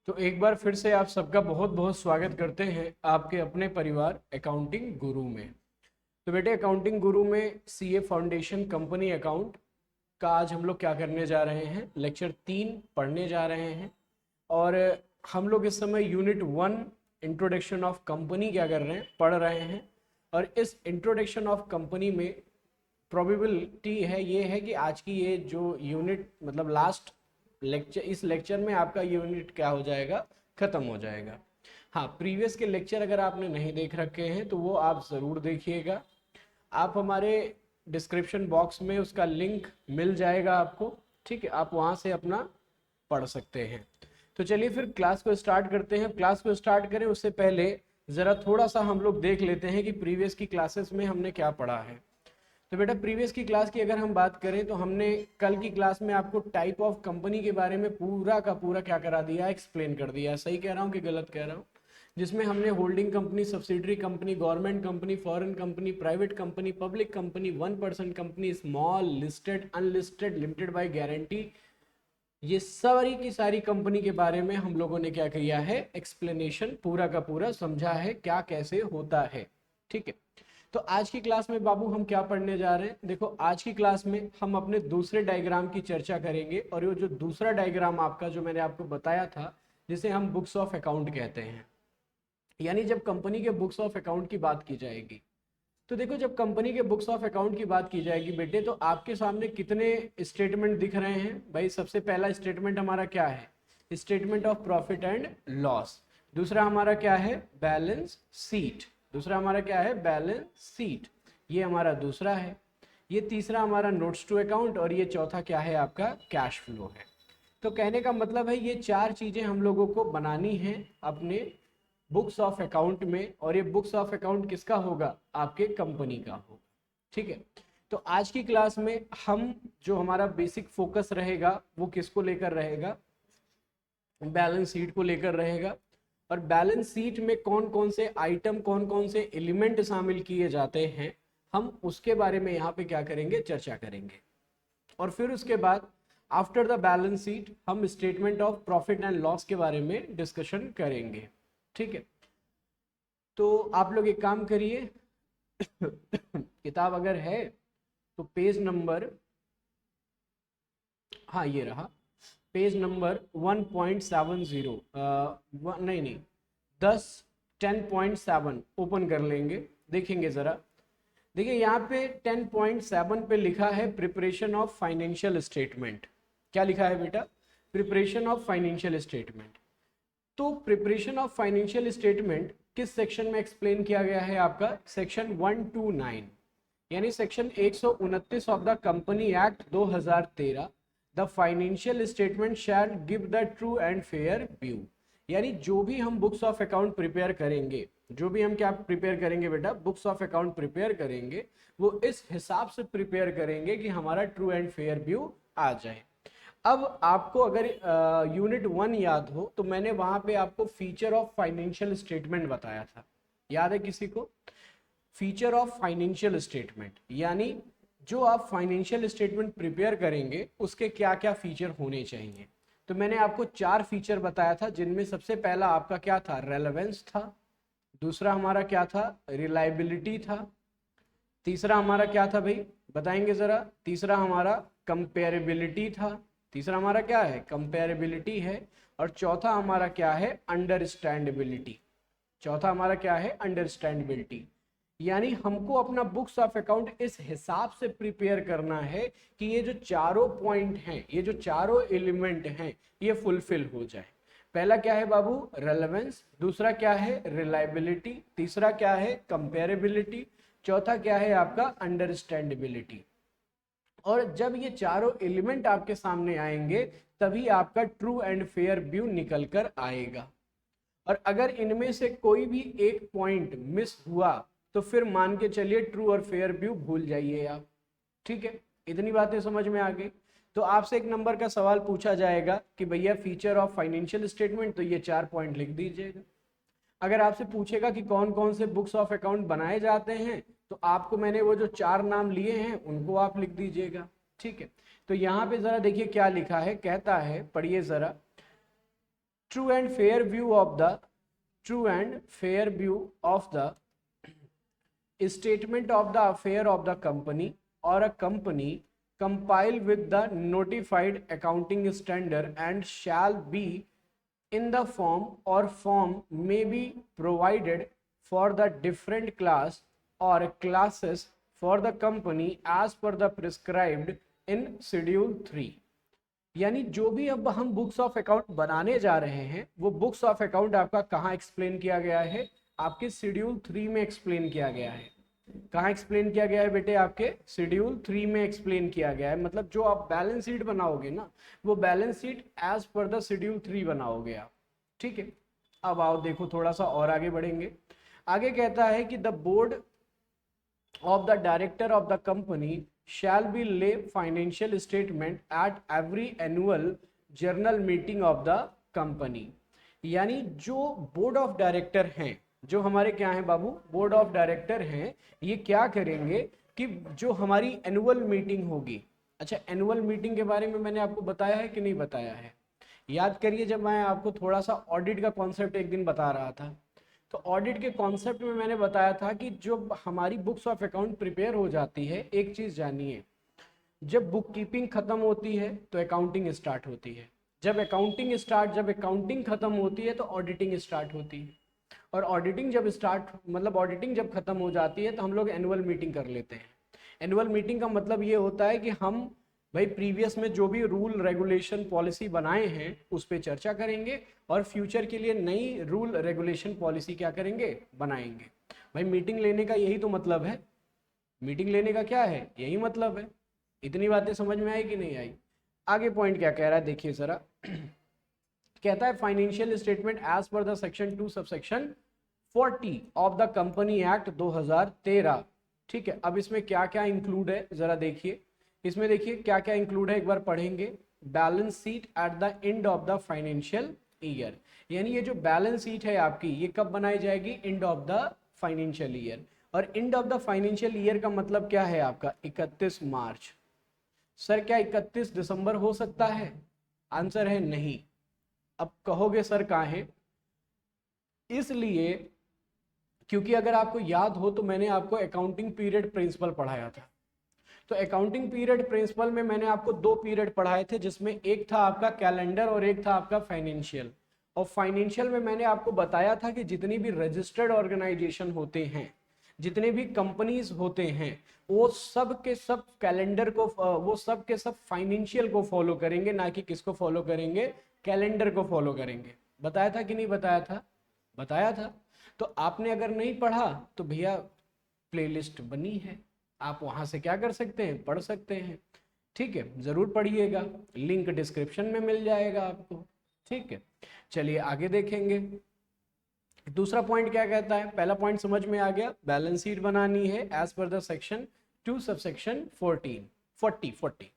तो एक बार फिर से आप सबका बहुत बहुत स्वागत करते हैं आपके अपने परिवार अकाउंटिंग गुरु में। तो बेटे अकाउंटिंग गुरु में सीए फाउंडेशन कंपनी अकाउंट का आज हम लोग क्या करने जा रहे हैं, लेक्चर 3 पढ़ने जा रहे हैं। और हम लोग इस समय यूनिट 1 इंट्रोडक्शन ऑफ कंपनी क्या कर रहे हैं, पढ़ रहे हैं। और इस इंट्रोडक्शन ऑफ कंपनी में प्रोबेबिलिटी है ये है कि आज की ये जो यूनिट मतलब लास्ट लेक्चर, इस लेक्चर में आपका यूनिट क्या हो जाएगा, खत्म हो जाएगा। हाँ, प्रीवियस के लेक्चर अगर आपने नहीं देख रखे हैं तो वो आप ज़रूर देखिएगा। आप हमारे डिस्क्रिप्शन बॉक्स में उसका लिंक मिल जाएगा आपको, ठीक है, आप वहाँ से अपना पढ़ सकते हैं। तो चलिए फिर क्लास को स्टार्ट करते हैं। क्लास को स्टार्ट करें उससे पहले ज़रा थोड़ा सा हम लोग देख लेते हैं कि प्रीवियस की क्लासेस में हमने क्या पढ़ा है। तो बेटा प्रीवियस की क्लास की अगर हम बात करें तो हमने कल की क्लास में आपको टाइप ऑफ कंपनी के बारे में पूरा का पूरा क्या करा दिया, एक्सप्लेन कर दिया। सही कह रहा हूँ कि गलत कह रहा हूँ? जिसमें हमने holding company, subsidiary company, government company, foreign company, private company, public company, 1% company, small, listed, unlisted, limited by guarantee, ये सारी की सारी कंपनी के बारे में हम लोगों ने क्या किया है, एक्सप्लेनेशन पूरा का पूरा समझा है क्या कैसे होता है। ठीक है, तो आज की क्लास में बाबू हम क्या पढ़ने जा रहे हैं। देखो आज की क्लास में हम अपने दूसरे डायग्राम की चर्चा करेंगे। और ये जो दूसरा डायग्राम आपका जो मैंने आपको बताया था, जिसे हम बुक्स ऑफ अकाउंट कहते हैं, यानी जब कंपनी के बुक्स ऑफ अकाउंट की बात की जाएगी, तो देखो जब कंपनी के बुक्स ऑफ अकाउंट की बात की जाएगी बेटे, तो आपके सामने कितने स्टेटमेंट दिख रहे हैं भाई। सबसे पहला स्टेटमेंट हमारा क्या है, statement of profit and loss. दूसरा हमारा क्या है, बैलेंस शीट। दूसरा हमारा क्या है, बैलेंस शीट, ये हमारा दूसरा है। ये तीसरा हमारा नोट्स टू अकाउंट, और ये चौथा क्या है आपका, कैश फ्लो है। तो कहने का मतलब है ये चार चीजें हम लोगों को बनानी है अपने बुक्स ऑफ अकाउंट में। और ये बुक्स ऑफ अकाउंट किसका होगा, आपके कंपनी का होगा। ठीक है, तो आज की क्लास में हम जो हमारा बेसिक फोकस रहेगा वो किसको लेकर रहेगा, बैलेंस शीट को लेकर रहेगा। और बैलेंस शीट में कौन कौन से आइटम, कौन कौन से एलिमेंट शामिल किए जाते हैं, हम उसके बारे में यहाँ पे क्या करेंगे, चर्चा करेंगे। और फिर उसके बाद आफ्टर द बैलेंस शीट हम statement of profit and loss के बारे में डिस्कशन करेंगे। ठीक है, तो आप लोग एक काम करिए किताब अगर है तो पेज नंबर, हाँ ये रहा, पेज नंबर 1.70, नहीं नहीं 10 10.7 ओपन कर लेंगे, देखेंगे जरा। देखिए यहाँ पे 10.7 पे लिखा है प्रिपरेशन ऑफ फाइनेंशियल स्टेटमेंट। क्या लिखा है बेटा, प्रिपरेशन ऑफ फाइनेंशियल स्टेटमेंट। तो प्रिपरेशन ऑफ फाइनेंशियल स्टेटमेंट किस सेक्शन में एक्सप्लेन किया गया है आपका, सेक्शन 129, यानी section 129 of the company act 2013। The financial statement shall give the true and fair view. यानी जो भी हम बुक्स ऑफ अकाउंट प्रिपेयर करेंगे, जो भी हम क्या प्रिपेयर करेंगे बेटा, बुक्स ऑफ अकाउंट प्रिपेयर करेंगे, वो इस हिसाब से प्रिपेयर करेंगे कि हमारा ट्रू एंड फेयर व्यू आ जाए। अब आपको अगर यूनिट 1 याद हो तो मैंने वहां पे आपको फीचर ऑफ फाइनेंशियल स्टेटमेंट बताया था, याद है किसी को? फीचर ऑफ फाइनेंशियल स्टेटमेंट यानी जो आप फाइनेंशियल स्टेटमेंट प्रिपेयर करेंगे उसके क्या क्या फीचर होने चाहिए। तो मैंने आपको 4 फीचर बताया था, जिनमें सबसे पहला आपका क्या था, रेलेवेंस था। दूसरा हमारा क्या था, रिलायबिलिटी था। तीसरा हमारा क्या था भाई, बताएंगे जरा? तीसरा हमारा कंपेरेबिलिटी था। तीसरा हमारा क्या है, कंपेरेबिलिटी है। और चौथा हमारा क्या है, अंडरस्टैंडेबिलिटी। चौथा हमारा क्या है, अंडरस्टैंडेबिलिटी। यानी हमको अपना बुक्स ऑफ अकाउंट इस हिसाब से प्रिपेयर करना है कि ये जो चारों पॉइंट हैं, ये जो चारों एलिमेंट हैं, ये फुलफिल हो जाए। पहला क्या है बाबू, रेलेवेंस। दूसरा क्या है, रिलायबिलिटी। तीसरा क्या है, कंपेरेबिलिटी। चौथा क्या है आपका, अंडरस्टैंडेबिलिटी। और जब ये चारों एलिमेंट आपके सामने आएंगे तभी आपका ट्रू एंड फेयर व्यू निकल कर आएगा। और अगर इनमें से कोई भी एक पॉइंट मिस हुआ तो फिर मान के चलिए ट्रू और फेयर व्यू भूल जाइए आप। ठीक है, इतनी बातें समझ में आ गई। तो आपसे एक नंबर का सवाल पूछा जाएगा कि भैया फीचर ऑफ फाइनेंशियल स्टेटमेंट, तो ये 4 पॉइंट लिख दीजिएगा। अगर आपसे पूछेगा कि कौन कौन से बुक्स ऑफ अकाउंट बनाए जाते हैं, तो आपको मैंने वो जो 4 नाम लिए हैं उनको आप लिख दीजिएगा। ठीक है, तो यहाँ पे जरा देखिए क्या लिखा है, कहता है, पढ़िए जरा। true and fair view of the statement of the affair of the company or a company compile with the notified accounting standard and shall be in the form or form may be provided for the different class or classes for the company as per the prescribed in Schedule 3। यानी जो भी अब हम books of account बनाने जा रहे हैं वो बुक्स ऑफ अकाउंट आपका कहाँ एक्सप्लेन किया गया है, आपके शेड्यूल 3 में एक्सप्लेन किया गया है। कहाँ एक्सप्लेन किया गया है बेटे, आपके शेड्यूल 3 में एक्सप्लेन किया गया है। मतलब जो आप बैलेंस शीट बनाओगे ना, वो balance sheet as per the schedule 3 बनाओगे आप, ठीक है। अब आओ देखो थोड़ा सा और आगे बढ़ेंगे। आगे कहता है कि the board of the director of the company shall be lay financial statement at every annual journal meeting of the company। यानी जो बोर्ड ऑफ डायरेक्टर हैं, जो हमारे क्या हैं बाबू, बोर्ड ऑफ डायरेक्टर हैं, ये क्या करेंगे कि जो हमारी एनुअल मीटिंग होगी। अच्छा, एनुअल मीटिंग के बारे में मैंने आपको बताया है कि नहीं बताया है, याद करिए। जब मैं आपको थोड़ा सा ऑडिट का कॉन्सेप्ट एक दिन बता रहा था, तो ऑडिट के कॉन्सेप्ट में मैंने बताया था कि जो हमारी बुक्स ऑफ अकाउंट प्रिपेयर हो जाती है, एक चीज जानिए, जब बुक कीपिंग खत्म होती है तो अकाउंटिंग स्टार्ट होती है, जब अकाउंटिंग खत्म होती है तो ऑडिटिंग स्टार्ट होती है, और ऑडिटिंग जब खत्म हो जाती है तो हम लोग एनुअल मीटिंग कर लेते हैं। एनुअल मीटिंग का मतलब ये होता है कि हम भाई प्रीवियस में जो भी रूल रेगुलेशन पॉलिसी बनाए हैं उस पर चर्चा करेंगे और फ्यूचर के लिए नई रूल रेगुलेशन पॉलिसी क्या करेंगे, बनाएंगे। भाई मीटिंग लेने का यही तो मतलब है, मीटिंग लेने का क्या है, यही मतलब है। इतनी बातें समझ में आई कि नहीं आई। आगे पॉइंट क्या कह रहा है देखिए जरा। कहता है financial statement as per the section 2 subsection 40 of the company act 2013। ठीक है, अब इसमें क्या क्या इंक्लूड है जरा देखिए। इसमें देखिए क्या क्या इंक्लूड है, एक बार पढ़ेंगे। Balance sheet at the end of the financial year, यानी ये जो बैलेंस शीट है आपकी, ये कब बनाई जाएगी, end of the financial year. और end of the financial year का मतलब क्या है आपका, 31 मार्च। सर क्या 31 दिसंबर हो सकता है, आंसर है नहीं। अब कहोगे सर कहाँ है, इसलिए क्योंकि अगर आपको याद हो तो मैंने आपको अकाउंटिंग पीरियड प्रिंसिपल पढ़ाया था। तो अकाउंटिंग पीरियड प्रिंसिपल में मैंने आपको 2 पीरियड पढ़ाए थे, जिसमें एक था आपका कैलेंडर और एक था आपका फाइनेंशियल। और फाइनेंशियल में मैंने आपको बताया था कि जितनी भी रजिस्टर्ड ऑर्गेनाइजेशन होते हैं, जितने भी कंपनीज होते हैं, वो सब के सब कैलेंडर को, वो सब के सब फाइनेंशियल को फॉलो करेंगे, ना कि किसको फॉलो करेंगे, कैलेंडर को फॉलो करेंगे। बताया था कि नहीं बताया था, बताया था। तो आपने अगर नहीं पढ़ा तो भैया प्लेलिस्ट बनी है, आप वहां से क्या कर सकते हैं, पढ़ सकते हैं। ठीक है, जरूर पढ़िएगा, लिंक डिस्क्रिप्शन में मिल जाएगा आपको। ठीक है, चलिए आगे देखेंगे। दूसरा पॉइंट क्या कहता है, पहला पॉइंट समझ में आ गया, बैलेंस शीट बनानी है as per the section 2 subsection 40।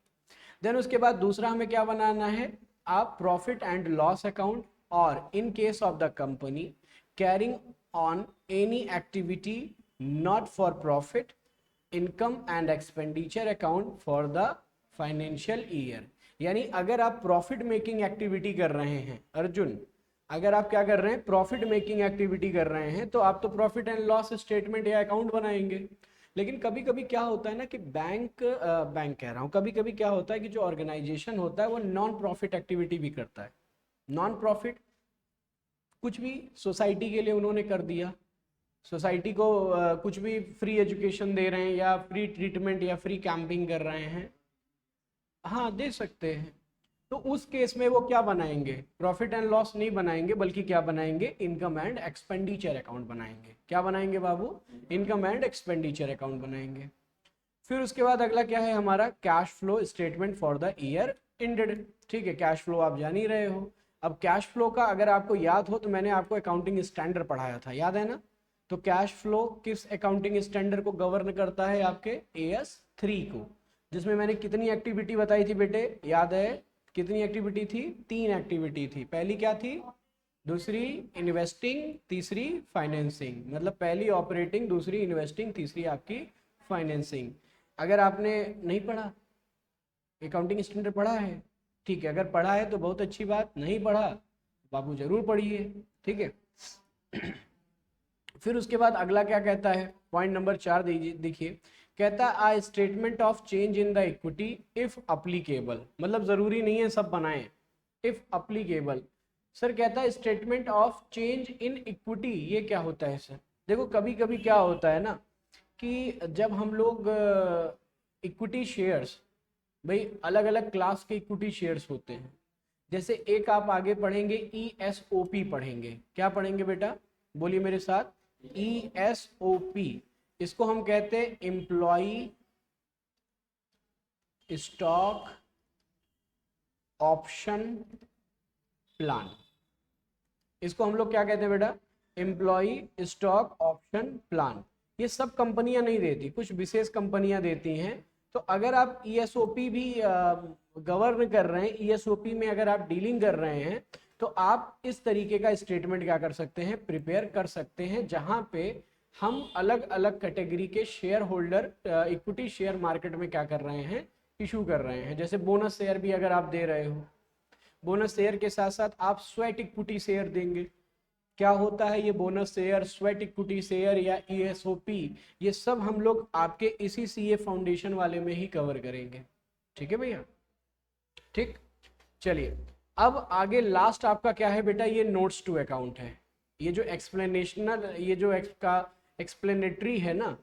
Then उसके बाद दूसरा हमें क्या बनाना है, आप प्रॉफिट एंड लॉस अकाउंट, और in case of the company carrying on any activity not for profit, income and expenditure account for the financial year. यानी अगर आप प्रॉफिट मेकिंग एक्टिविटी कर रहे हैं अर्जुन, अगर आप क्या कर रहे हैं, प्रॉफिट मेकिंग एक्टिविटी कर रहे हैं, तो आप तो प्रॉफिट एंड लॉस स्टेटमेंट या अकाउंट बनाएंगे। लेकिन कभी कभी क्या होता है ना कि बैंक कह रहा हूँ, कभी कभी क्या होता है कि जो ऑर्गेनाइजेशन होता है वो नॉन प्रॉफिट एक्टिविटी भी करता है। नॉन प्रॉफिट कुछ भी सोसाइटी के लिए उन्होंने कर दिया, सोसाइटी को कुछ भी फ्री एजुकेशन दे रहे हैं या फ्री ट्रीटमेंट या फ्री कैंपिंग कर रहे हैं, हाँ दे सकते हैं। तो उस केस में वो क्या बनाएंगे, प्रॉफिट एंड लॉस नहीं बनाएंगे, बल्कि क्या बनाएंगे, इनकम एंड एक्सपेंडिचर अकाउंट बनाएंगे। क्या बनाएंगे बाबू, इनकम एंड एक्सपेंडिचर अकाउंट बनाएंगे। फिर उसके बाद अगला क्या है हमारा, cash flow statement for the year ended. ठीक है, कैश फ्लो आप जान ही रहे हो। अब कैश फ्लो का अगर आपको याद हो तो मैंने आपको अकाउंटिंग स्टैंडर्ड पढ़ाया था, याद है ना। तो कैश फ्लो किस अकाउंटिंग स्टैंडर्ड को गवर्न करता है, आपके AS3 को, जिसमें मैंने कितनी एक्टिविटी बताई थी बेटे, याद है कितनी एक्टिविटी थी, 3 एक्टिविटी थी। पहली क्या थी, दूसरी इन्वेस्टिंग, तीसरी फाइनेंसिंग। मतलब पहली ऑपरेटिंग, दूसरी इन्वेस्टिंग, तीसरी आपकी फाइनेंसिंग। अगर आपने नहीं पढ़ा, अकाउंटिंग स्टैंडर्ड पढ़ा है, ठीक है, अगर पढ़ा है तो बहुत अच्छी बात, नहीं पढ़ा बाबू जरूर पढ़िए, ठीक है। फिर उसके बाद अगला क्या कहता है, पॉइंट नंबर 4 देखिए, कहता है a statement of change in the equity if applicable, मतलब जरूरी नहीं है सब बनाएं, इफ अप्लीकेबल। सर कहता है statement of change in equity, ये क्या होता है सर? देखो कभी कभी क्या होता है ना कि जब हम लोग इक्विटी शेयर्स, भाई अलग अलग क्लास के इक्विटी शेयर्स होते हैं। जैसे एक आप आगे पढ़ेंगे ESOP पढ़ेंगे, क्या पढ़ेंगे बेटा, बोलिए मेरे साथ, ESOP। इसको हम कहते हैं एम्प्लॉय स्टॉक ऑप्शन प्लान। इसको हम लोग क्या कहते हैं बेटा, एम्प्लॉय स्टॉक ऑप्शन प्लान। ये सब कंपनियां नहीं देती, कुछ विशेष कंपनियां देती हैं। तो अगर आप ESOP भी गवर्न कर रहे हैं, ESOP में अगर आप डीलिंग कर रहे हैं, तो आप इस तरीके का स्टेटमेंट क्या कर सकते हैं, प्रिपेयर कर सकते हैं, जहां पे हम अलग अलग कैटेगरी के share holder equity share market में क्या कर रहे हैं, इशू कर रहे हैं। जैसे बोनस शेयर भी अगर आप दे रहे हो, बोनस शेयर के साथ साथ आप स्वेट इक्विटी शेयर देंगे। क्या होता है ये bonus share, sweat equity share या ESOP, ये सब हम लोग आपके इसी CA फाउंडेशन वाले में ही कवर करेंगे, ठीक है भैया, ठीक। चलिए अब आगे लास्ट आपका क्या है बेटा, ये नोट्स टू अकाउंट है। ये जो एक्सप्लेनेशनल, ये जो एक्सप्लेनेटरी है ना,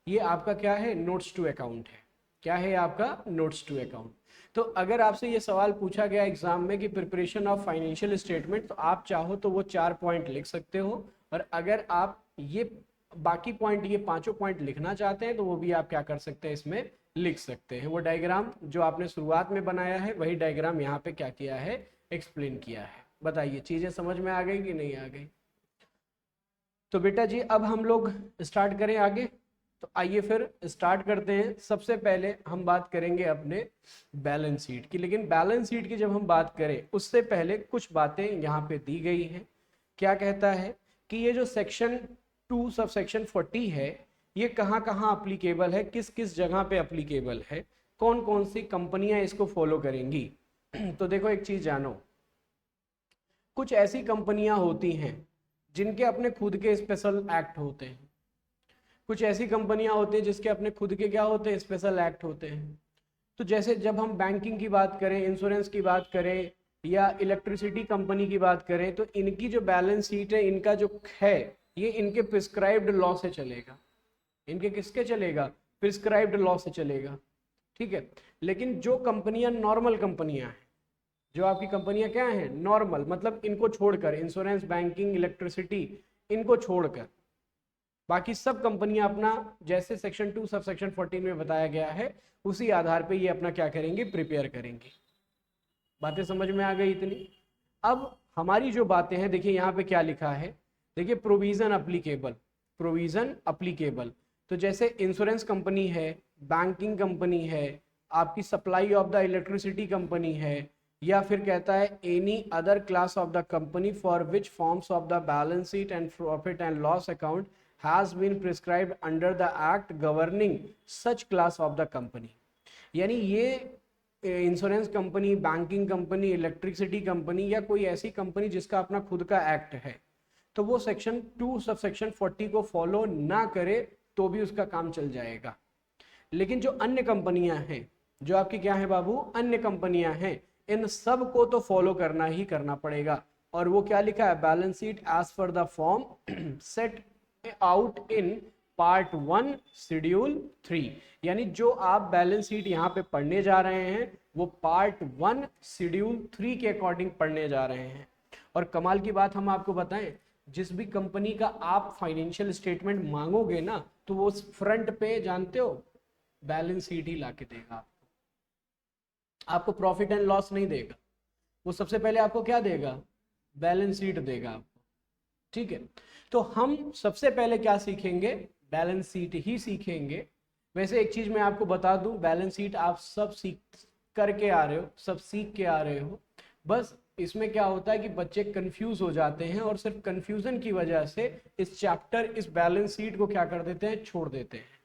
ये आपका क्या है, नोट्स टू अकाउंट है। क्या है आपका, नोट्स टू अकाउंट। तो अगर आपसे ये सवाल पूछा गया एग्जाम में कि प्रिपरेशन ऑफ फाइनेंशियल स्टेटमेंट, तो आप चाहो तो वो 4 पॉइंट लिख सकते हो, और अगर आप ये बाकी पॉइंट, ये 5 पॉइंट लिखना चाहते हैं, तो वो भी आप क्या कर सकते हैं, इसमें लिख सकते हैं। वो डायग्राम जो आपने शुरुआत में बनाया है, वही डायग्राम यहाँ पे क्या किया है, एक्सप्लेन किया है। बताइए चीजें समझ में आ गई कि नहीं आ गई? तो बेटा जी अब हम लोग स्टार्ट करें आगे। तो आइए फिर स्टार्ट करते हैं। सबसे पहले हम बात करेंगे अपने बैलेंस शीट की, लेकिन बैलेंस शीट की जब हम बात करें उससे पहले कुछ बातें यहाँ पे दी गई हैं। क्या कहता है कि ये जो सेक्शन 2 सब सेक्शन 40 है, ये कहाँ कहाँ अप्लीकेबल है, किस किस जगह पे अप्लीकेबल है, कौन कौन सी कंपनियां इसको फॉलो करेंगी। तो देखो एक चीज जानो, कुछ ऐसी कंपनियां होती हैं जिनके अपने खुद के स्पेशल एक्ट होते हैं, कुछ ऐसी कंपनियां होती हैं जिसके अपने खुद के क्या होते हैं, स्पेशल एक्ट होते हैं। तो जैसे जब हम बैंकिंग की बात करें, इंश्योरेंस की बात करें, या इलेक्ट्रिसिटी कंपनी की बात करें, तो इनकी जो बैलेंस शीट है, इनका जो है, ये इनके प्रिस्क्राइब्ड लॉ से चलेगा। इनके किसके चलेगा, प्रिस्क्राइब्ड लॉ से चलेगा, ठीक है। लेकिन जो कंपनियां नॉर्मल कंपनियां हैं, जो आपकी कंपनियां क्या हैं, नॉर्मल, मतलब इनको छोड़कर, इंश्योरेंस, बैंकिंग, इलेक्ट्रिसिटी, इनको छोड़कर बाकी सब कंपनियां अपना, जैसे सेक्शन 2 सब सेक्शन 14 में बताया गया है, उसी आधार पे ये अपना क्या करेंगे, प्रिपेयर करेंगे। बातें समझ में आ गई इतनी? अब हमारी जो बातें हैं, देखिए यहाँ पे क्या लिखा है, देखिए प्रोविजन अप्लीकेबल, प्रोविजन अप्लीकेबल। तो जैसे इंश्योरेंस कंपनी है, बैंकिंग कंपनी है, आपकी supply of the electricity company है, या फिर कहता है any other class of the company for which forms of the balance sheet and profit and loss account has been prescribed under the act governing such class of the company। यानी ये insurance company, banking company, electricity company, या कोई ऐसी company जिसका अपना खुद का act है, तो वो सेक्शन 2 सब सेक्शन 40 को फॉलो ना करे तो भी उसका काम चल जाएगा। लेकिन जो अन्य कंपनियां हैं, जो आपकी क्या है बाबू, अन्य कंपनियां हैं, इन सब को तो फॉलो करना ही करना पड़ेगा। और वो क्या लिखा है, balance sheet as per the form set out in part 1 schedule 3। यानी जो आप बैलेंस शीट यहाँ पे पढ़ने जा रहे हैं, वो पार्ट 1 शेड्यूल 3 के अकॉर्डिंग पढ़ने जा रहे हैं। और कमाल की बात हम आपको बताएं, जिस भी कंपनी का आप फाइनेंशियल स्टेटमेंट मांगोगे ना, तो वो फ्रंट पे जानते हो बैलेंस शीट ही लाके देगा आपको प्रॉफिट एंड लॉस नहीं देगा। वो सबसे पहले आपको क्या देगा, बैलेंस शीट देगा आपको, ठीक है। तो हम सबसे पहले क्या सीखेंगे, बैलेंस शीट ही सीखेंगे। वैसे एक चीज मैं आपको बता दूं, बैलेंस शीट आप सब सीख करके आ रहे हो, सब सीख के आ रहे हो, बस इसमें क्या होता है कि बच्चे कंफ्यूज हो जाते हैं, और सिर्फ कंफ्यूजन की वजह से इस चैप्टर, इस बैलेंस शीट को क्या कर देते हैं, छोड़ देते हैं,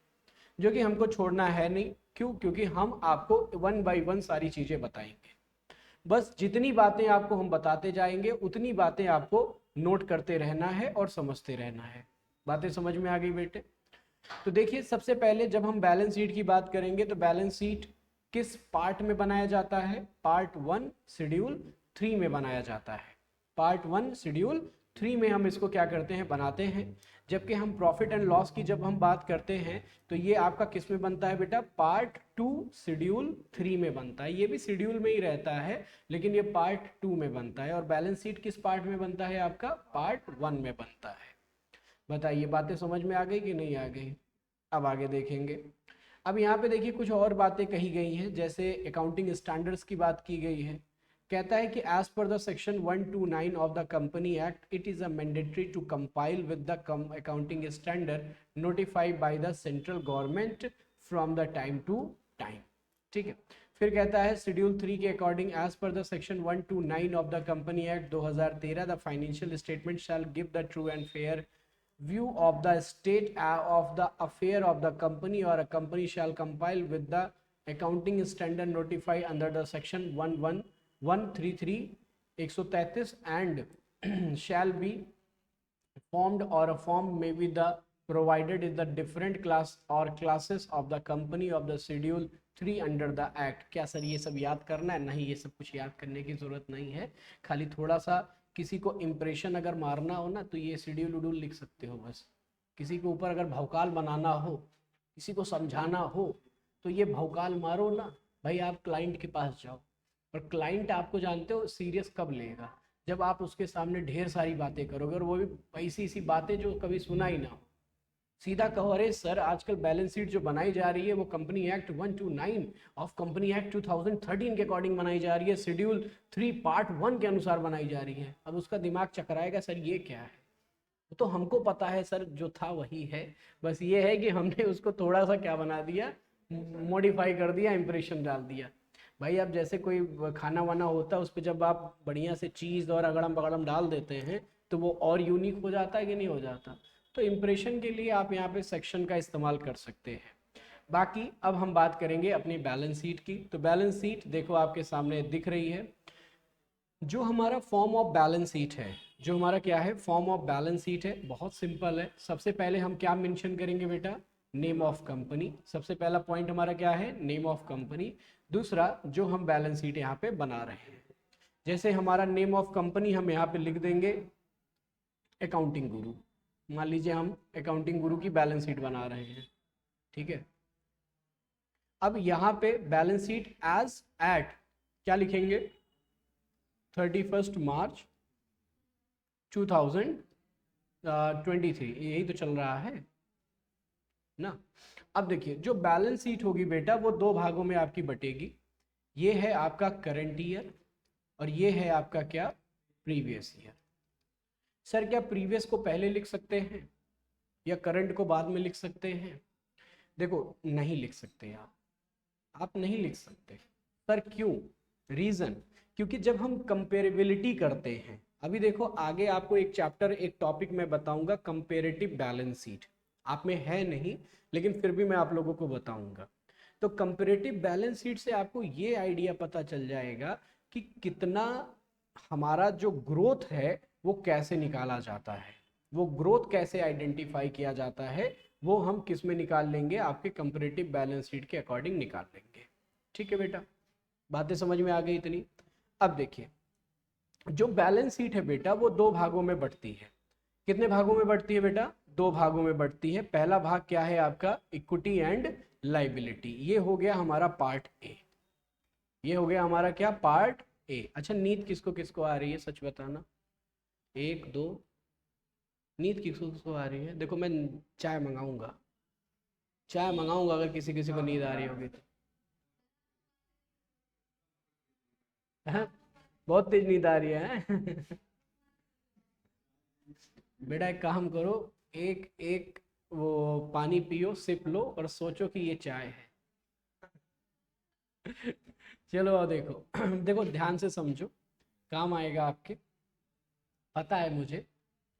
जो कि हमको छोड़ना है नहीं। क्यों? क्योंकि हम आपको 1 बाय 1 सारी चीजें बताएंगे। बस जितनी बातें आपको हम बताते जाएंगे उतनी बातें आपको नोट करते रहना है और समझते रहना है। बातें समझ में आ गई बेटे? तो देखिए, सबसे पहले जब हम बैलेंस शीट की बात करेंगे तो बैलेंस शीट किस पार्ट में बनाया जाता है? पार्ट 1 शेड्यूल 3 में बनाया जाता है। पार्ट 1 शेड्यूल 3 में हम इसको क्या करते हैं? बनाते हैं। जबकि हम प्रॉफिट एंड लॉस की जब हम बात करते हैं तो ये आपका किस में बनता है बेटा? पार्ट 2 शेड्यूल 3 में बनता है। ये भी शेड्यूल में ही रहता है लेकिन ये पार्ट 2 में बनता है। और बैलेंस शीट किस पार्ट में बनता है? आपका पार्ट 1 में बनता है। बताइए, बातें समझ में आ गई कि नहीं आ गई? अब आगे देखेंगे। अब यहाँ पे देखिए कुछ और बातें कही गई हैं, जैसे अकाउंटिंग स्टैंडर्ड्स की बात की गई है। कहता है कि as per the section 129 of the company act it is a mandatory to compile with the accounting standard notified by the central government from the time to time. ठीक है। फिर कहता है शेड्यूल 3 के according as per the section 129 of the company act 2013 the financial statement shall give the true and fair view of the state of the affair of the company, or a company shall compile with the accounting standard notified under the section 11133 133 and shall be formed, or a form may be the provided in the different class or classes of the company of the schedule 3 under the act। क्या sir ये सब याद करना है? नहीं, ये सब कुछ याद करने की जरूरत नहीं है। खाली थोड़ा सा किसी को इम्प्रेशन अगर मारना हो ना तो ये शेड्यूल उडूल लिख सकते हो बस। किसी के ऊपर अगर भौकाल बनाना हो, किसी को समझाना हो तो ये भौकाल मारो ना भाई, आप क्लाइंट के पास जाओ। और क्लाइंट आपको जानते हो सीरियस कब लेगा? जब आप उसके सामने ढेर सारी बातें करोगे, और वो भी ऐसी ऐसी बातें जो कभी सुना ही ना हो। सीधा कहो, अरे सर आजकल बैलेंस शीट जो बनाई जा रही है वो company act 129 of company act 2013 के अकॉर्डिंग बनाई जा रही है, शेड्यूल 3 पार्ट 1 के अनुसार बनाई जा रही है। अब उसका दिमाग चकराएगा, सर ये क्या है? तो हमको पता है सर, जो था वही है, बस ये है कि हमने उसको थोड़ा सा क्या बना दिया, मॉडिफाई कर दिया, इंप्रेशन डाल दिया। भाई अब जैसे कोई खाना वाना होता है उस पर जब आप बढ़िया से चीज़ और अगड़म बगड़म डाल देते हैं तो वो और यूनिक हो जाता है कि नहीं हो जाता? तो इम्प्रेशन के लिए आप यहाँ पे सेक्शन का इस्तेमाल कर सकते हैं। बाकी अब हम बात करेंगे अपनी बैलेंस शीट की। तो बैलेंस शीट देखो आपके सामने दिख रही है। जो हमारा फॉर्म ऑफ बैलेंस शीट है, जो हमारा क्या है, फॉर्म ऑफ बैलेंस शीट है, बहुत सिंपल है। सबसे पहले हम क्या मेंशन करेंगे बेटा? Name of company. सबसे पहला पॉइंट हमारा क्या है? Name of company. दूसरा, जो हम बैलेंस शीट यहाँ पे बना रहे हैं, जैसे हमारा नेम ऑफ कंपनी हम यहाँ पे लिख देंगे अकाउंटिंग गुरु। मान लीजिए हम अकाउंटिंग गुरु की बैलेंस शीट बना रहे हैं, ठीक है। अब यहाँ पे बैलेंस शीट एज एट क्या लिखेंगे? 31 मार्च 2023, यही तो चल रहा है ना। अब देखिए, जो बैलेंस शीट होगी बेटा वो दो भागों में आपकी बटेगी। ये है आपका करंट ईयर और ये है आपका क्या? Previous year. सर क्या प्रीवियस को पहले लिख सकते हैं या करंट को बाद में लिख सकते हैं? देखो, नहीं लिख सकते आप नहीं लिख सकते। सर क्यों? रीज़न, क्योंकि जब हम कंपेरेबिलिटी करते हैं, अभी देखो आगे आपको एक चैप्टर एक टॉपिक में बताऊंगा, कंपेरेटिव बैलेंस शीट। आप में है नहीं लेकिन फिर भी मैं आप लोगों को बताऊंगा। तो कंपेरेटिव बैलेंस शीट से आपको ये आइडिया पता चल जाएगा कि कितना हमारा जो ग्रोथ है वो कैसे निकाला जाता है, वो ग्रोथ कैसे आइडेंटिफाई किया जाता है, वो हम किस में निकाल लेंगे? आपके कंपेरेटिव बैलेंस शीट के अकॉर्डिंग निकाल लेंगे। ठीक है बेटा, बातें समझ में आ गई इतनी? अब देखिए, जो बैलेंस शीट है बेटा वो दो भागों में बढ़ती है। कितने भागों में बढ़ती है बेटा? दो भागों में बढ़ती है। पहला भाग क्या है आपका? Equity and liability. ये हो गया हमारा पार्ट ए। ये हो गया हमारा क्या? Part A. अच्छा, नींद किसको किसको आ रही है सच बताना? एक दो, नींद किसको किसको आ रही है? देखो मैं चाय मंगाऊंगा, चाय मंगाऊंगा अगर किसी किसी को नींद आ रही होगी तो। हाँ? बहुत तेज नींद आ रही है। बेटा एक काम करो, एक एक वो पानी पियो, सिप लो और सोचो कि ये चाय है। चलो अब देखो, देखो ध्यान से समझो, काम आएगा आपके। पता है मुझे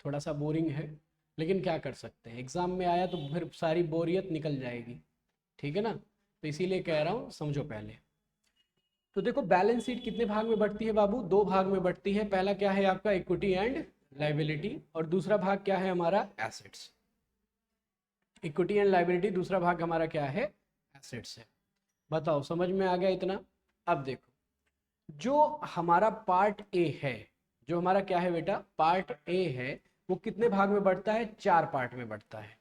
थोड़ा सा बोरिंग है लेकिन क्या कर सकते हैं, एग्जाम में आया तो फिर सारी बोरियत निकल जाएगी। ठीक है ना? तो इसीलिए कह रहा हूँ समझो पहले। तो देखो बैलेंस शीट कितने भाग में बढ़ती है बाबू? दो भाग में बढ़ती है। पहला क्या है आपका इक्विटी एंड लाइबिलिटी, और दूसरा भाग क्या है हमारा एसेट्स। इक्विटी एंड लाइबिलिटी, दूसरा भाग हमारा क्या है एसेट्स है। बताओ समझ में आ गया इतना? अब देखो जो हमारा पार्ट ए है, जो हमारा क्या है बेटा पार्ट ए है, वो कितने भाग में बढ़ता है? चार पार्ट में बढ़ता है।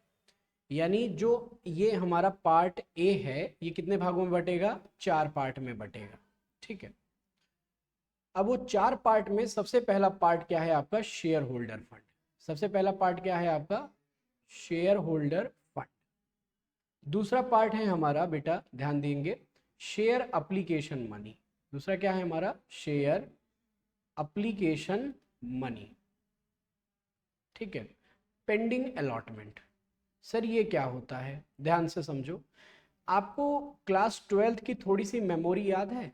यानी जो ये हमारा पार्ट ए है ये कितने भागों में बटेगा? चार पार्ट में बटेगा। ठीक है। अब वो चार पार्ट में सबसे पहला पार्ट क्या है आपका? Share holder fund. सबसे पहला पार्ट क्या है आपका? Share holder fund. दूसरा पार्ट है हमारा बेटा ध्यान देंगे शेयर अप्लीकेशन मनी। दूसरा क्या है हमारा? Share application money. ठीक है। Pending allotment. सर ये क्या होता है? ध्यान से समझो। आपको क्लास 12th की थोड़ी सी मेमोरी याद है?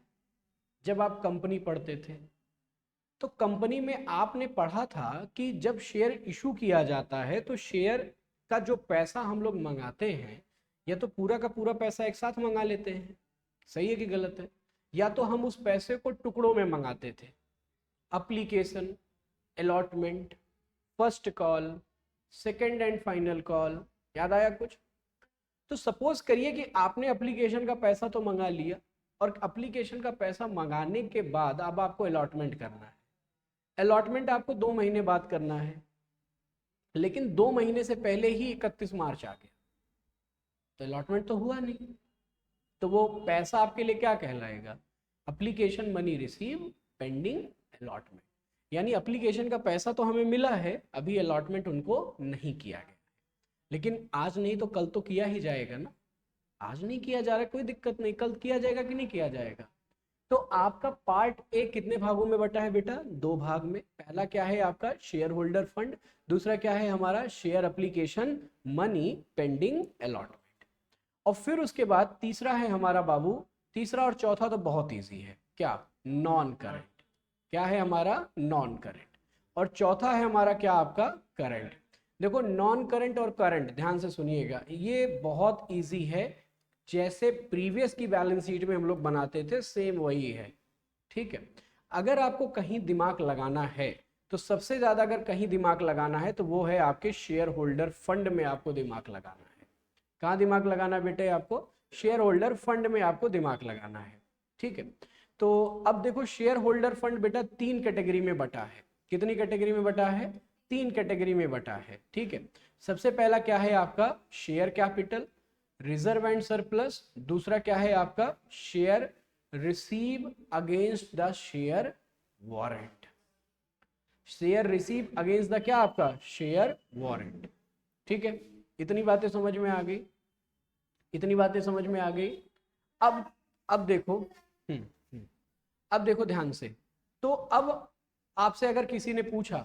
जब आप कंपनी पढ़ते थे तो कंपनी में आपने पढ़ा था कि जब शेयर इशू किया जाता है तो शेयर का जो पैसा हम लोग मंगाते हैं, या तो पूरा का पूरा पैसा एक साथ मंगा लेते हैं, सही है कि गलत है? या तो हम उस पैसे को टुकड़ों में मंगाते थे। Application, allotment, first call, second and final call, याद आया कुछ? तो सपोज करिए कि आपने एप्लीकेशन का पैसा तो मंगा लिया, और एप्लीकेशन का पैसा मंगाने के बाद अब आपको अलॉटमेंट करना है। अलॉटमेंट आपको 2 महीने बाद करना है, लेकिन 2 महीने से पहले ही 31 मार्च आ गया, तो अलॉटमेंट तो हुआ नहीं। तो वो पैसा आपके लिए क्या कहलाएगा? Application money receive pending allotment. यानी एप्लीकेशन का पैसा तो हमें मिला है, अभी अलॉटमेंट उनको नहीं किया गया। लेकिन आज नहीं तो कल तो किया ही जाएगा ना। आज नहीं किया जा रहा कोई दिक्कत नहीं, कल किया जाएगा कि नहीं किया जाएगा। तो आपका पार्ट ए कितने भागों में बटा है बेटा? दो भाग में। पहला क्या है आपका शेयर होल्डर फंड, दूसरा क्या है हमारा share application money pending allotment. और फिर उसके बाद तीसरा है हमारा बाबू, तीसरा और चौथा तो बहुत इजी है, क्या? Non current. क्या है हमारा? Non current. और चौथा है हमारा क्या आपका? करंट। देखो नॉन करंट और करंट ध्यान से सुनिएगा, ये बहुत इजी है। जैसे प्रीवियस की बैलेंस शीट में हम लोग बनाते थे सेम वही है। ठीक है। अगर आपको कहीं दिमाग लगाना है तो सबसे ज्यादा अगर कहीं दिमाग लगाना है तो वो है आपके शेयर होल्डर फंड में आपको दिमाग लगाना है। कहाँ दिमाग लगाना है बेटे आपको? शेयर होल्डर फंड में आपको दिमाग लगाना है। ठीक है। तो अब देखो शेयर होल्डर फंड बेटा तीन कैटेगरी में बटा है। कितनी कैटेगरी में बटा है? तीन कैटेगरी में बटा है। ठीक है। सबसे पहला क्या है आपका? Share capital, reserve and surplus. दूसरा क्या है आपका? Share receive against the share warrant. Share receive against the क्या आपका? Share warrant. ठीक है। इतनी बातें समझ में आ गई? इतनी बातें समझ में आ गई? अब अब देखो अब देखो ध्यान से। तो अब आपसे अगर किसी ने पूछा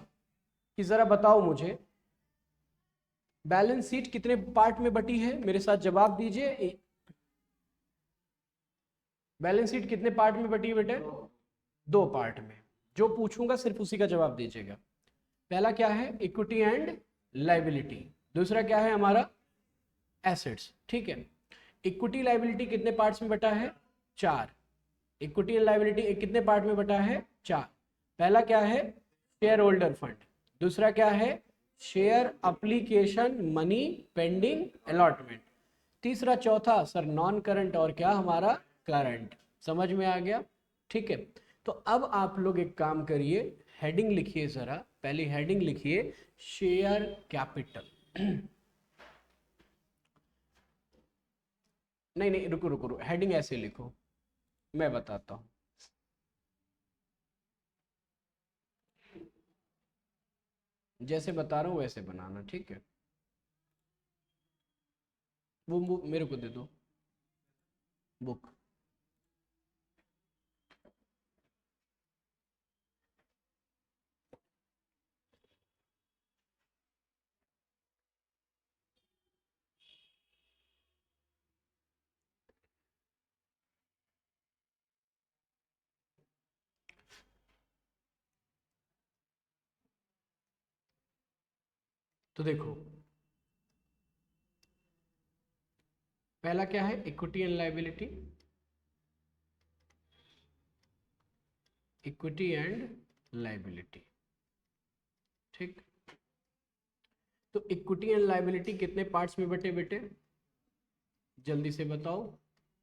कि जरा बताओ मुझे बैलेंस शीट कितने पार्ट में बटी है, मेरे साथ जवाब दीजिए। बैलेंस शीट कितने पार्ट में बटी है बेटे? दो पार्ट में। जो पूछूंगा सिर्फ उसी का जवाब दीजिएगा। पहला क्या है? Equity and liability. दूसरा क्या है हमारा? एसेट्स। ठीक है। इक्विटी लाइबिलिटी कितने पार्ट्स में बटा है? चार। इक्विटी एंड लाइबिलिटी कितने पार्ट में बटा है? चार। पहला क्या है? Share holder fund. दूसरा क्या है? Share application money pending allotment. तीसरा चौथा सर नॉन करंट और क्या हमारा? करंट। समझ में आ गया? ठीक है। तो अब आप लोग एक काम करिए, हेडिंग लिखिए जरा। पहली हेडिंग लिखिए शेयर कैपिटल। नहीं नहीं रुको रुको रुको, हेडिंग ऐसे लिखो, मैं बताता हूँ। जैसे बता रहा हूँ वैसे बनाना, ठीक है? वो मेरे को दे दो बुक। तो देखो पहला क्या है? Equity and liability. Equity and liability. ठीक, तो इक्विटी एंड लाइबिलिटी कितने पार्ट्स में बटे बेटे, जल्दी से बताओ।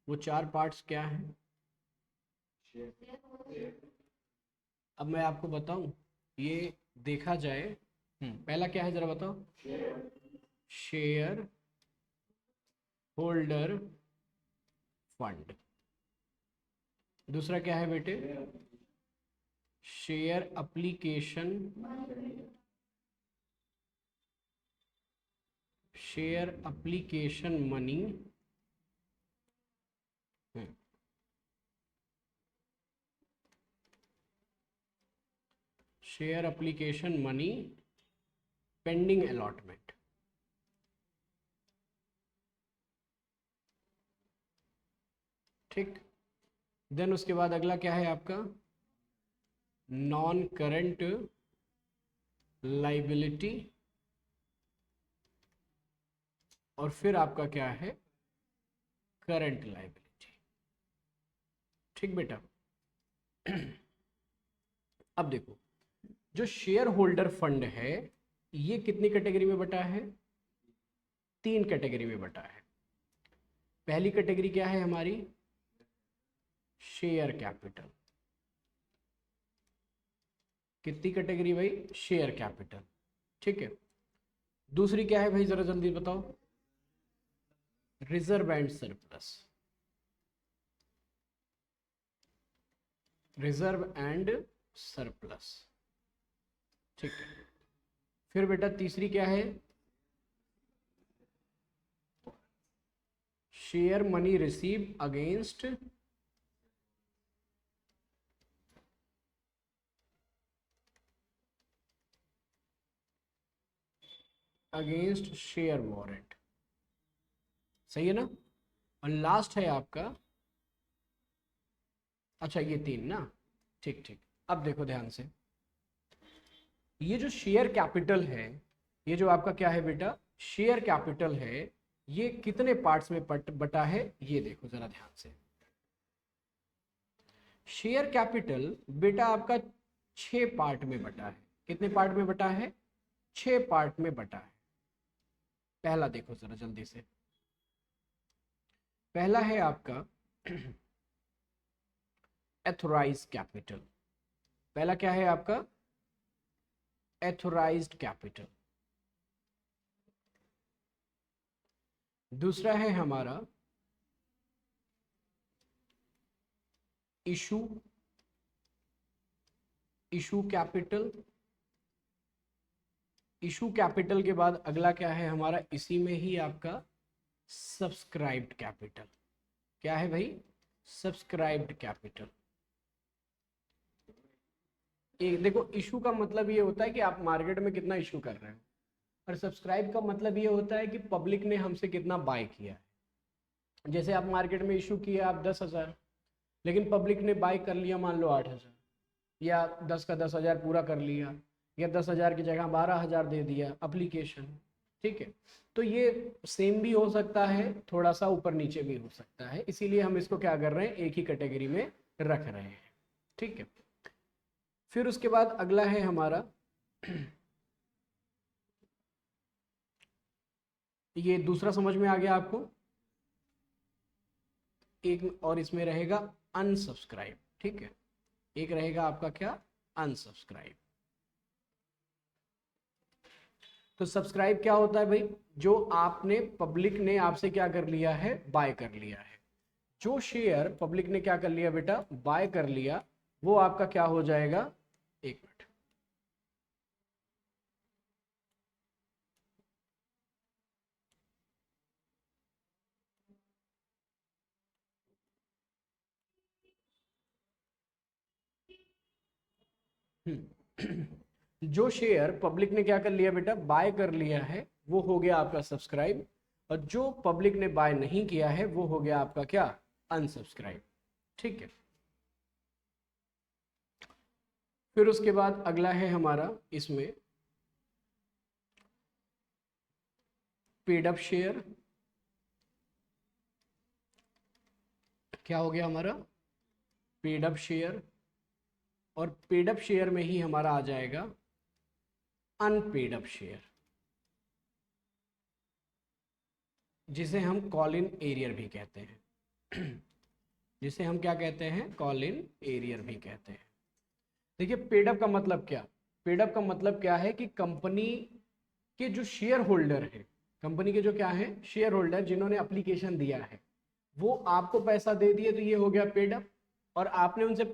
वो 4 पार्ट्स क्या हैं? अब मैं आपको बताऊं, ये देखा जाए। पहला क्या है जरा बताओ? Share holder fund. दूसरा क्या है बेटे? Share application, share application money. Share application money pending allotment. ठीक, देन उसके बाद अगला क्या है आपका? नॉन करंट लाइबिलिटी, और फिर आपका क्या है? Current liability. ठीक बेटा। अब देखो, जो शेयर होल्डर फंड है ये कितनी कैटेगरी में बटा है? 3 कैटेगरी में बटा है। पहली कैटेगरी क्या है हमारी? Share capital. कितनी कैटेगरी भाई? Share capital. ठीक है। दूसरी क्या है भाई, जरा जल्दी बताओ? Reserve and surplus. Reserve and surplus. ठीक है। फिर बेटा तीसरी क्या है? Share money receive against share warrant. सही है ना? और लास्ट है आपका, अच्छा ये 3 ना। ठीक ठीक। अब देखो ध्यान से, ये जो शेयर कैपिटल है, ये जो आपका क्या है बेटा? शेयर कैपिटल है, ये कितने पार्ट्स में बटा है ये देखो जरा ध्यान से। शेयर कैपिटल बेटा आपका 6 पार्ट में बटा है। कितने पार्ट में बटा है? 6 पार्ट में बटा है। पहला देखो जरा जल्दी से। पहला है आपका एथोराइज कैपिटल। पहला क्या है आपका? Authorised capital. दूसरा है हमारा issue, issue capital. Issue capital के बाद अगला क्या है हमारा, इसी में ही आपका सब्सक्राइब्ड कैपिटल। क्या है भाई? Subscribed capital. एक देखो, इशू का मतलब ये होता है कि आप मार्केट में कितना इशू कर रहे हो, और सब्सक्राइब का मतलब ये होता है कि पब्लिक ने हमसे कितना बाय किया है। जैसे आप मार्केट में इशू किए आप 10,000, लेकिन पब्लिक ने बाय कर लिया मान लो 8,000, या 10 का 10,000 पूरा कर लिया, या 10,000 की जगह 12,000 दे दिया एप्लीकेशन। ठीक है, तो ये सेम भी हो सकता है, थोड़ा सा ऊपर नीचे भी हो सकता है, इसीलिए हम इसको क्या कर रहे हैं, एक ही कैटेगरी में रख रहे हैं। ठीक है। फिर उसके बाद अगला है हमारा ये दूसरा समझ में आ गया आपको? एक और इसमें रहेगा अनसब्सक्राइब। ठीक है, एक रहेगा आपका क्या? अनसब्सक्राइब। तो सब्सक्राइब क्या होता है भाई? जो आपने, पब्लिक ने आपसे क्या कर लिया है? बाय कर लिया है। जो शेयर पब्लिक ने क्या कर लिया बेटा? बाय कर लिया, वो आपका क्या हो जाएगा? एक मिनट। जो शेयर पब्लिक ने क्या कर लिया बेटा? बाय कर लिया है, वो हो गया आपका सब्सक्राइब। और जो पब्लिक ने बाय नहीं किया है वो हो गया आपका क्या? अनसब्सक्राइब। ठीक है। फिर उसके बाद अगला है हमारा इसमें पेड अप शेयर। क्या हो गया हमारा? Paid up share. और पेड अप शेयर में ही हमारा आ जाएगा अनपेड अप शेयर, जिसे हम कॉल इन एरियर भी कहते हैं। जिसे हम क्या कहते हैं, कॉल इन एरियर भी कहते हैं। देखिए पेड अप का मतलब क्या, पेड अप का मतलब क्या है कि कंपनी के जो शेयर होल्डर है, कंपनी के जो क्या है शेयर होल्डर, जिन्होंने एप्लीकेशन दिया है, वो आपको पैसा दे दिए, तो ये हो गया पेड अप। और आपने उनसे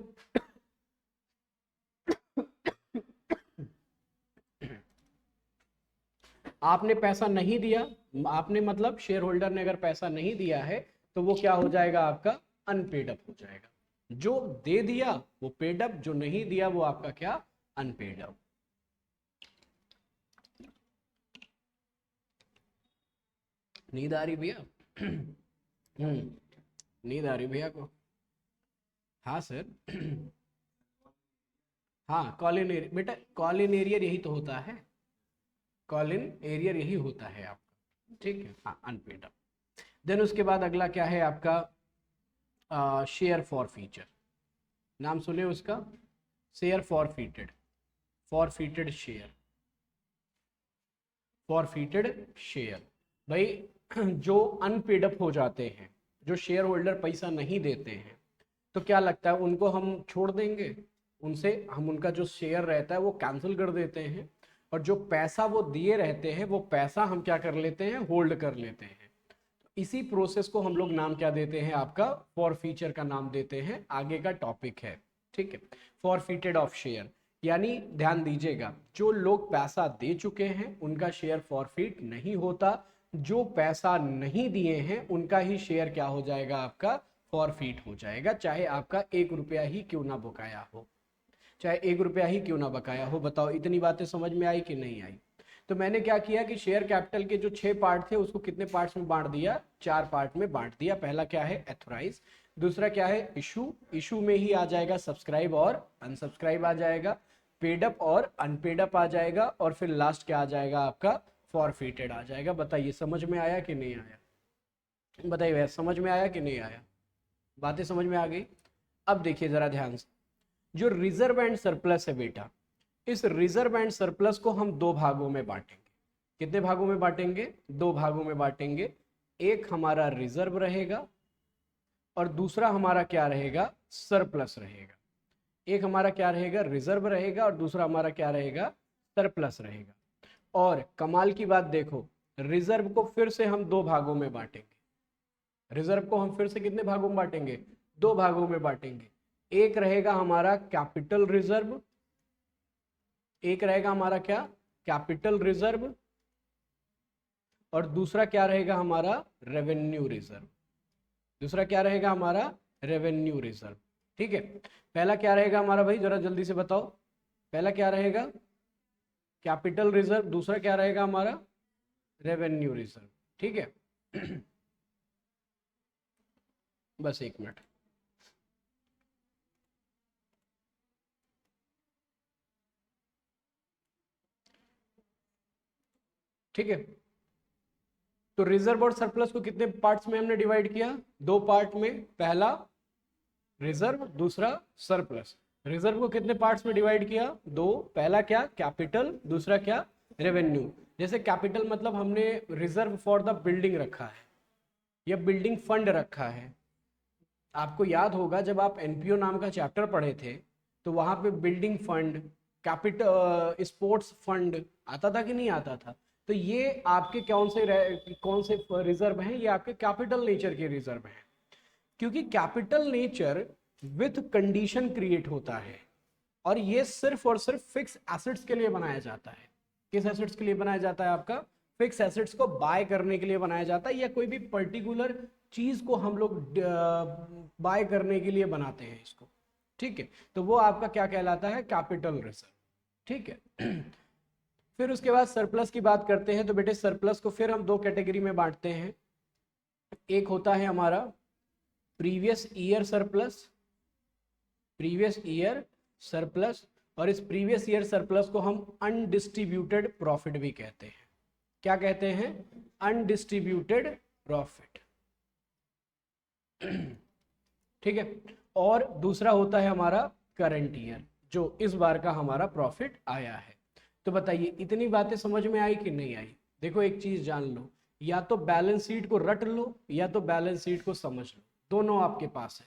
आपने पैसा नहीं दिया, आपने मतलब शेयर होल्डर ने अगर पैसा नहीं दिया है, तो वो क्या हो जाएगा, आपका अनपेड अप हो जाएगा। जो दे दिया वो पेड अप, जो नहीं दिया वो आपका क्या, अनपेड अप। नींद आ रही भैया? नींद आ रही भैया को? हाँ सर। हाँ कॉल इन एरियर बेटा, कॉल इन एरियर यही तो होता है, कॉल इन एरियर यही होता है आपका, ठीक है। हाँ अनपेड अप। देन उसके बाद अगला क्या है आपका, शेयर फॉर फीचर। नाम सुने उसका, शेयर फॉरफीटेड, फॉरफीटेड शेयर, फॉरफीटेड शेयर। भाई जो अनपेड अप हो जाते हैं, जो शेयर होल्डर पैसा नहीं देते हैं, तो क्या लगता है उनको हम छोड़ देंगे, उनसे हम उनका जो शेयर रहता है वो कैंसिल कर देते हैं, और जो पैसा वो दिए रहते हैं वो पैसा हम क्या कर लेते हैं, होल्ड कर लेते हैं। इसी प्रोसेस को हम लोग नाम क्या देते हैं, आपका फॉरफीचर का नाम देते हैं, आगे का टॉपिक है, ठीक है। फॉरफीटेड ऑफ शेयर, यानी ध्यान दीजिएगा, जो लोग पैसा दे चुके हैं उनका शेयर फॉरफीट नहीं होता, जो पैसा नहीं दिए हैं उनका ही शेयर क्या हो जाएगा, आपका फॉरफीट हो जाएगा, चाहे आपका 1 रुपया ही क्यों ना बकाया हो, चाहे 1 रुपया ही क्यों ना बकाया हो। बताओ इतनी बातें समझ में आई कि नहीं आई? तो मैंने क्या किया कि शेयर कैपिटल के जो 6 पार्ट थे उसको कितने पार्ट्स में बांट दिया, 4 पार्ट में बांट दिया। पहला क्या है, एथोराइज, दूसरा क्या है, इशू, इशू में ही आ जाएगा सब्सक्राइब और अनसब्सक्राइब आ जाएगा, पेड अप और अनपेड अप आ जाएगा, और फिर लास्ट क्या आ जाएगा आपका, फॉरफीटेड आ जाएगा। बताइए समझ में आया कि नहीं आया? बताइए भैया समझ में आया कि नहीं आया? बातें समझ में आ गई? अब देखिए जरा ध्यान से, जो रिजर्व एंड सरप्लस है बेटा, इस रिजर्व एंड सरप्लस को हम 2 भागों में बांटेंगे। कितने भागों में बांटेंगे, 2 भागों में बांटेंगे। एक हमारा रिजर्व रहेगा और दूसरा हमारा क्या रहेगा, सरप्लस रहेगा। एक हमारा क्या रहेगा, रिजर्व रहेगा, और दूसरा हमारा क्या रहेगा, सरप्लस रहेगा। और कमाल की बात देखो, रिजर्व को फिर से हम 2 भागों में बांटेंगे। रिजर्व को हम फिर से कितने भागों में बांटेंगे, 2 भागों में बांटेंगे। एक रहेगा हमारा कैपिटल रिजर्व, एक रहेगा हमारा क्या, कैपिटल रिजर्व, और दूसरा क्या रहेगा हमारा, रेवेन्यू रिजर्व। दूसरा क्या रहेगा हमारा, रेवेन्यू रिजर्व, ठीक है। पहला क्या रहेगा हमारा भाई, जरा जल्दी से बताओ, पहला क्या रहेगा, कैपिटल रिजर्व, दूसरा क्या रहेगा हमारा, रेवेन्यू रिजर्व, ठीक है। बस 1 मिनट। ठीक है, तो रिजर्व और सरप्लस को कितने पार्ट्स में हमने डिवाइड किया, 2 पार्ट में। पहला रिजर्व, दूसरा सरप्लस। रिजर्व को कितने पार्ट्स में डिवाइड किया, 2। पहला क्या, कैपिटल, दूसरा क्या, रेवेन्यू। जैसे कैपिटल मतलब हमने रिजर्व फॉर द बिल्डिंग रखा है, या बिल्डिंग फंड रखा है। आपको याद होगा जब आप एनपीओ नाम का चैप्टर पढ़े थे, तो वहां पे building fund, capital, sports fund आता था कि नहीं आता था? तो ये आपके कौन से रिजर्व हैं, ये आपके कैपिटल नेचर के रिजर्व हैं, क्योंकि capital nature with condition create होता है, और ये सिर्फ और सिर्फ फिक्स एसेट्स के लिए बनाया जाता है। किस एसेट्स के लिए बनाया जाता है, आपका फिक्स एसेट्स को बाय करने के लिए बनाया जाता है, या कोई भी पर्टिकुलर चीज को हम लोग बाय करने के लिए बनाते हैं इसको, ठीक है। तो वो आपका क्या कहलाता है, कैपिटल रिजर्व, ठीक है। फिर उसके बाद सरप्लस की बात करते हैं, तो बेटे सरप्लस को फिर हम 2 कैटेगरी में बांटते हैं। एक होता है हमारा previous year surplus, previous year surplus, और इस प्रीवियस ईयर सरप्लस को हम अनडिस्ट्रीब्यूटेड प्रॉफिट भी कहते हैं। क्या कहते हैं, अनडिस्ट्रीब्यूटेड प्रॉफिट, ठीक है। और दूसरा होता है हमारा करंट ईयर, जो इस बार का हमारा प्रॉफिट आया है। तो बताइए इतनी बातें समझ में आई कि नहीं आई? देखो एक चीज जान लो, या तो बैलेंस शीट को रट लो या तो बैलेंस शीट को समझ लो, दोनों आपके पास है।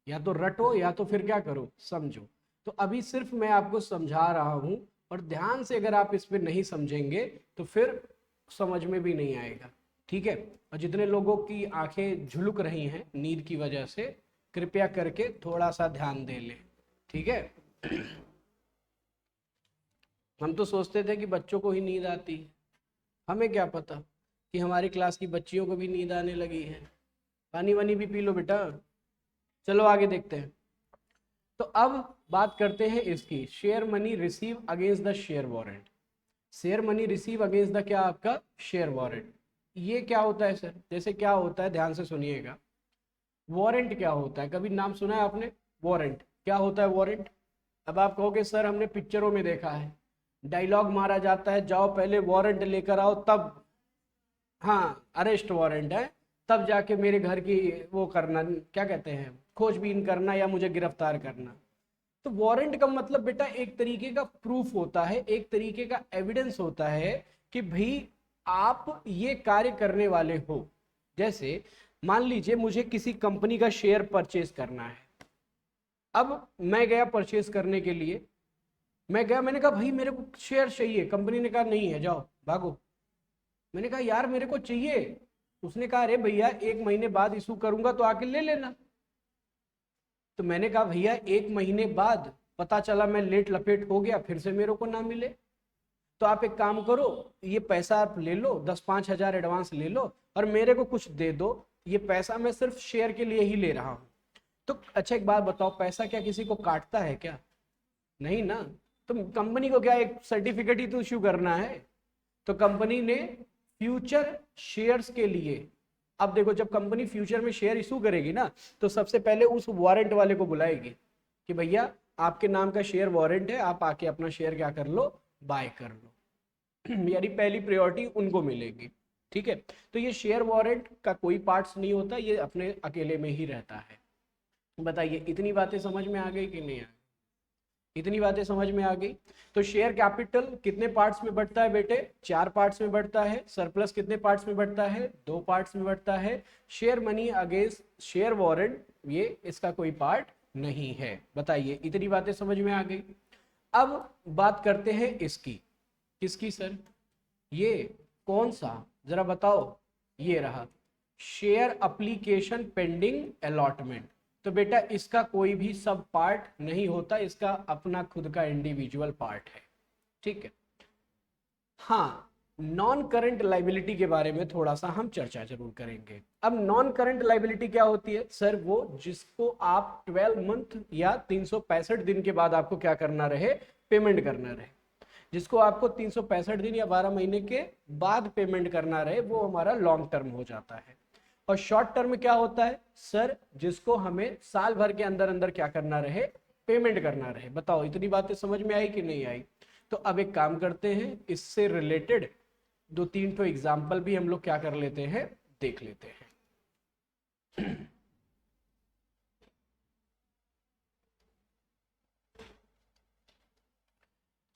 या तो रटो या तो फिर क्या करो, समझो। तो अभी सिर्फ मैं आपको समझा रहा हूं, और ध्यान से अगर आप इस पर नहीं समझेंगे तो फिर समझ में भी नहीं आएगा। ठीक है? और जितने लोगों की आंखें झुलुक रही हैं नींद की वजह से, कृपया करके थोड़ा सा ध्यान दे लें। ठीक है? हम तो सोचते थे कि बच्चों को ही नींद आती है, हमें क्या पता कि हमारी क्लास की बच्चियों को भी नींद आने लगी है। पानी वानी भी पी लो बेटा। चलो आगे देखते हैं। तो अब बात करते हैं इसकी, share money receive against the share warrant. Share money receive against the क्या, आपका शेयर वारंट। ये क्या होता है सर? जैसे क्या होता है, ध्यान से सुनिएगा। वारंट क्या होता है, कभी नाम सुना है आपने? वारंट क्या होता है? वारंट, अब आप कहोगे सर हमने पिक्चरों में देखा है, डायलॉग मारा जाता है, जाओ पहले वारंट लेकर आओ तब, हाँ अरेस्ट वारंट है, तब जाके मेरे घर की वो करना, क्या कहते हैं, खोजबीन करना या मुझे गिरफ्तार करना। तो वारंट का मतलब बेटा एक तरीके का प्रूफ होता है, एक तरीके का एविडेंस होता है कि भाई आप ये कार्य करने वाले हो। जैसे मान लीजिए मुझे किसी कंपनी का शेयर परचेज करना है। अब मैं गया परचेज करने के लिए, मैं गया, मैंने कहा भाई मेरे को शेयर चाहिए, कंपनी ने कहा नहीं है, जाओ भागो। मैंने कहा यार मेरे को चाहिए, उसने कहा अरे भैया 1 महीने बाद इशू करूंगा तो आके ले लेना। तो मैंने कहा भैया 1 महीने बाद पता चला मैं लेट लपेट हो गया, फिर से मेरे को ना मिले, तो आप एक काम करो, ये पैसा आप ले लो, 10-5 हज़ार एडवांस ले लो और मेरे को कुछ दे दो, ये पैसा मैं सिर्फ शेयर के लिए ही ले रहा हूं। तो अच्छा एक बात बताओ, पैसा क्या किसी को काटता है क्या? नहीं ना। तो कंपनी को क्या एक सर्टिफिकेट ही तो इश्यू करना है। तो कंपनी ने फ्यूचर शेयर्स के लिए, अब देखो जब कंपनी फ्यूचर में शेयर इशू करेगी ना, तो सबसे पहले उस वारंट वाले को बुलाएगी कि भैया आपके नाम का शेयर वारंट है, आप आके अपना शेयर क्या कर लो, बाय कर लो। यानी पहली प्रायोरिटी उनको मिलेगी। ठीक है? तो ये शेयर वारंट का कोई पार्ट्स नहीं होता, ये अपने अकेले में ही रहता है। बताइए इतनी बातें समझ में आ गई कि नहीं आ गई? इतनी बातें समझ में आ गई? तो शेयर कैपिटल कितने पार्ट्स में बढ़ता है बेटे? 4 पार्ट्स में बढ़ता है। सरप्लस कितने पार्ट्स में बढ़ता है? 2 पार्ट्स में बढ़ता है। Share money against share warrant, ये इसका कोई पार्ट नहीं है। बताइए इतनी बातें समझ में आ गई? अब बात करते हैं इसकी, किसकी सर? ये कौन सा, जरा बताओ। ये रहा शेयर अप्लीकेशन पेंडिंग अलॉटमेंट। तो बेटा इसका कोई भी सब पार्ट नहीं होता, इसका अपना खुद का इंडिविजुअल पार्ट है। ठीक है? हाँ, नॉन करंट लाइबिलिटी के बारे में थोड़ा सा हम चर्चा जरूर करेंगे। अब नॉन करंट लाइबिलिटी क्या होती है सर? वो जिसको आप 12 मंथ या 365 दिन के बाद आपको क्या करना रहे, पेमेंट करना रहे। जिसको आपको 365 दिन या 12 महीने के बाद पेमेंट करना रहे, वो हमारा लॉन्ग टर्म हो जाता है। और शॉर्ट टर्म क्या होता है सर? जिसको हमें साल भर के अंदर अंदर क्या करना रहे, पेमेंट करना रहे। बताओ इतनी बातें समझ में आई कि नहीं आई? तो अब एक काम करते हैं, इससे रिलेटेड 2-3 तो एग्जाम्पल भी हम लोग क्या कर लेते हैं, देख लेते हैं।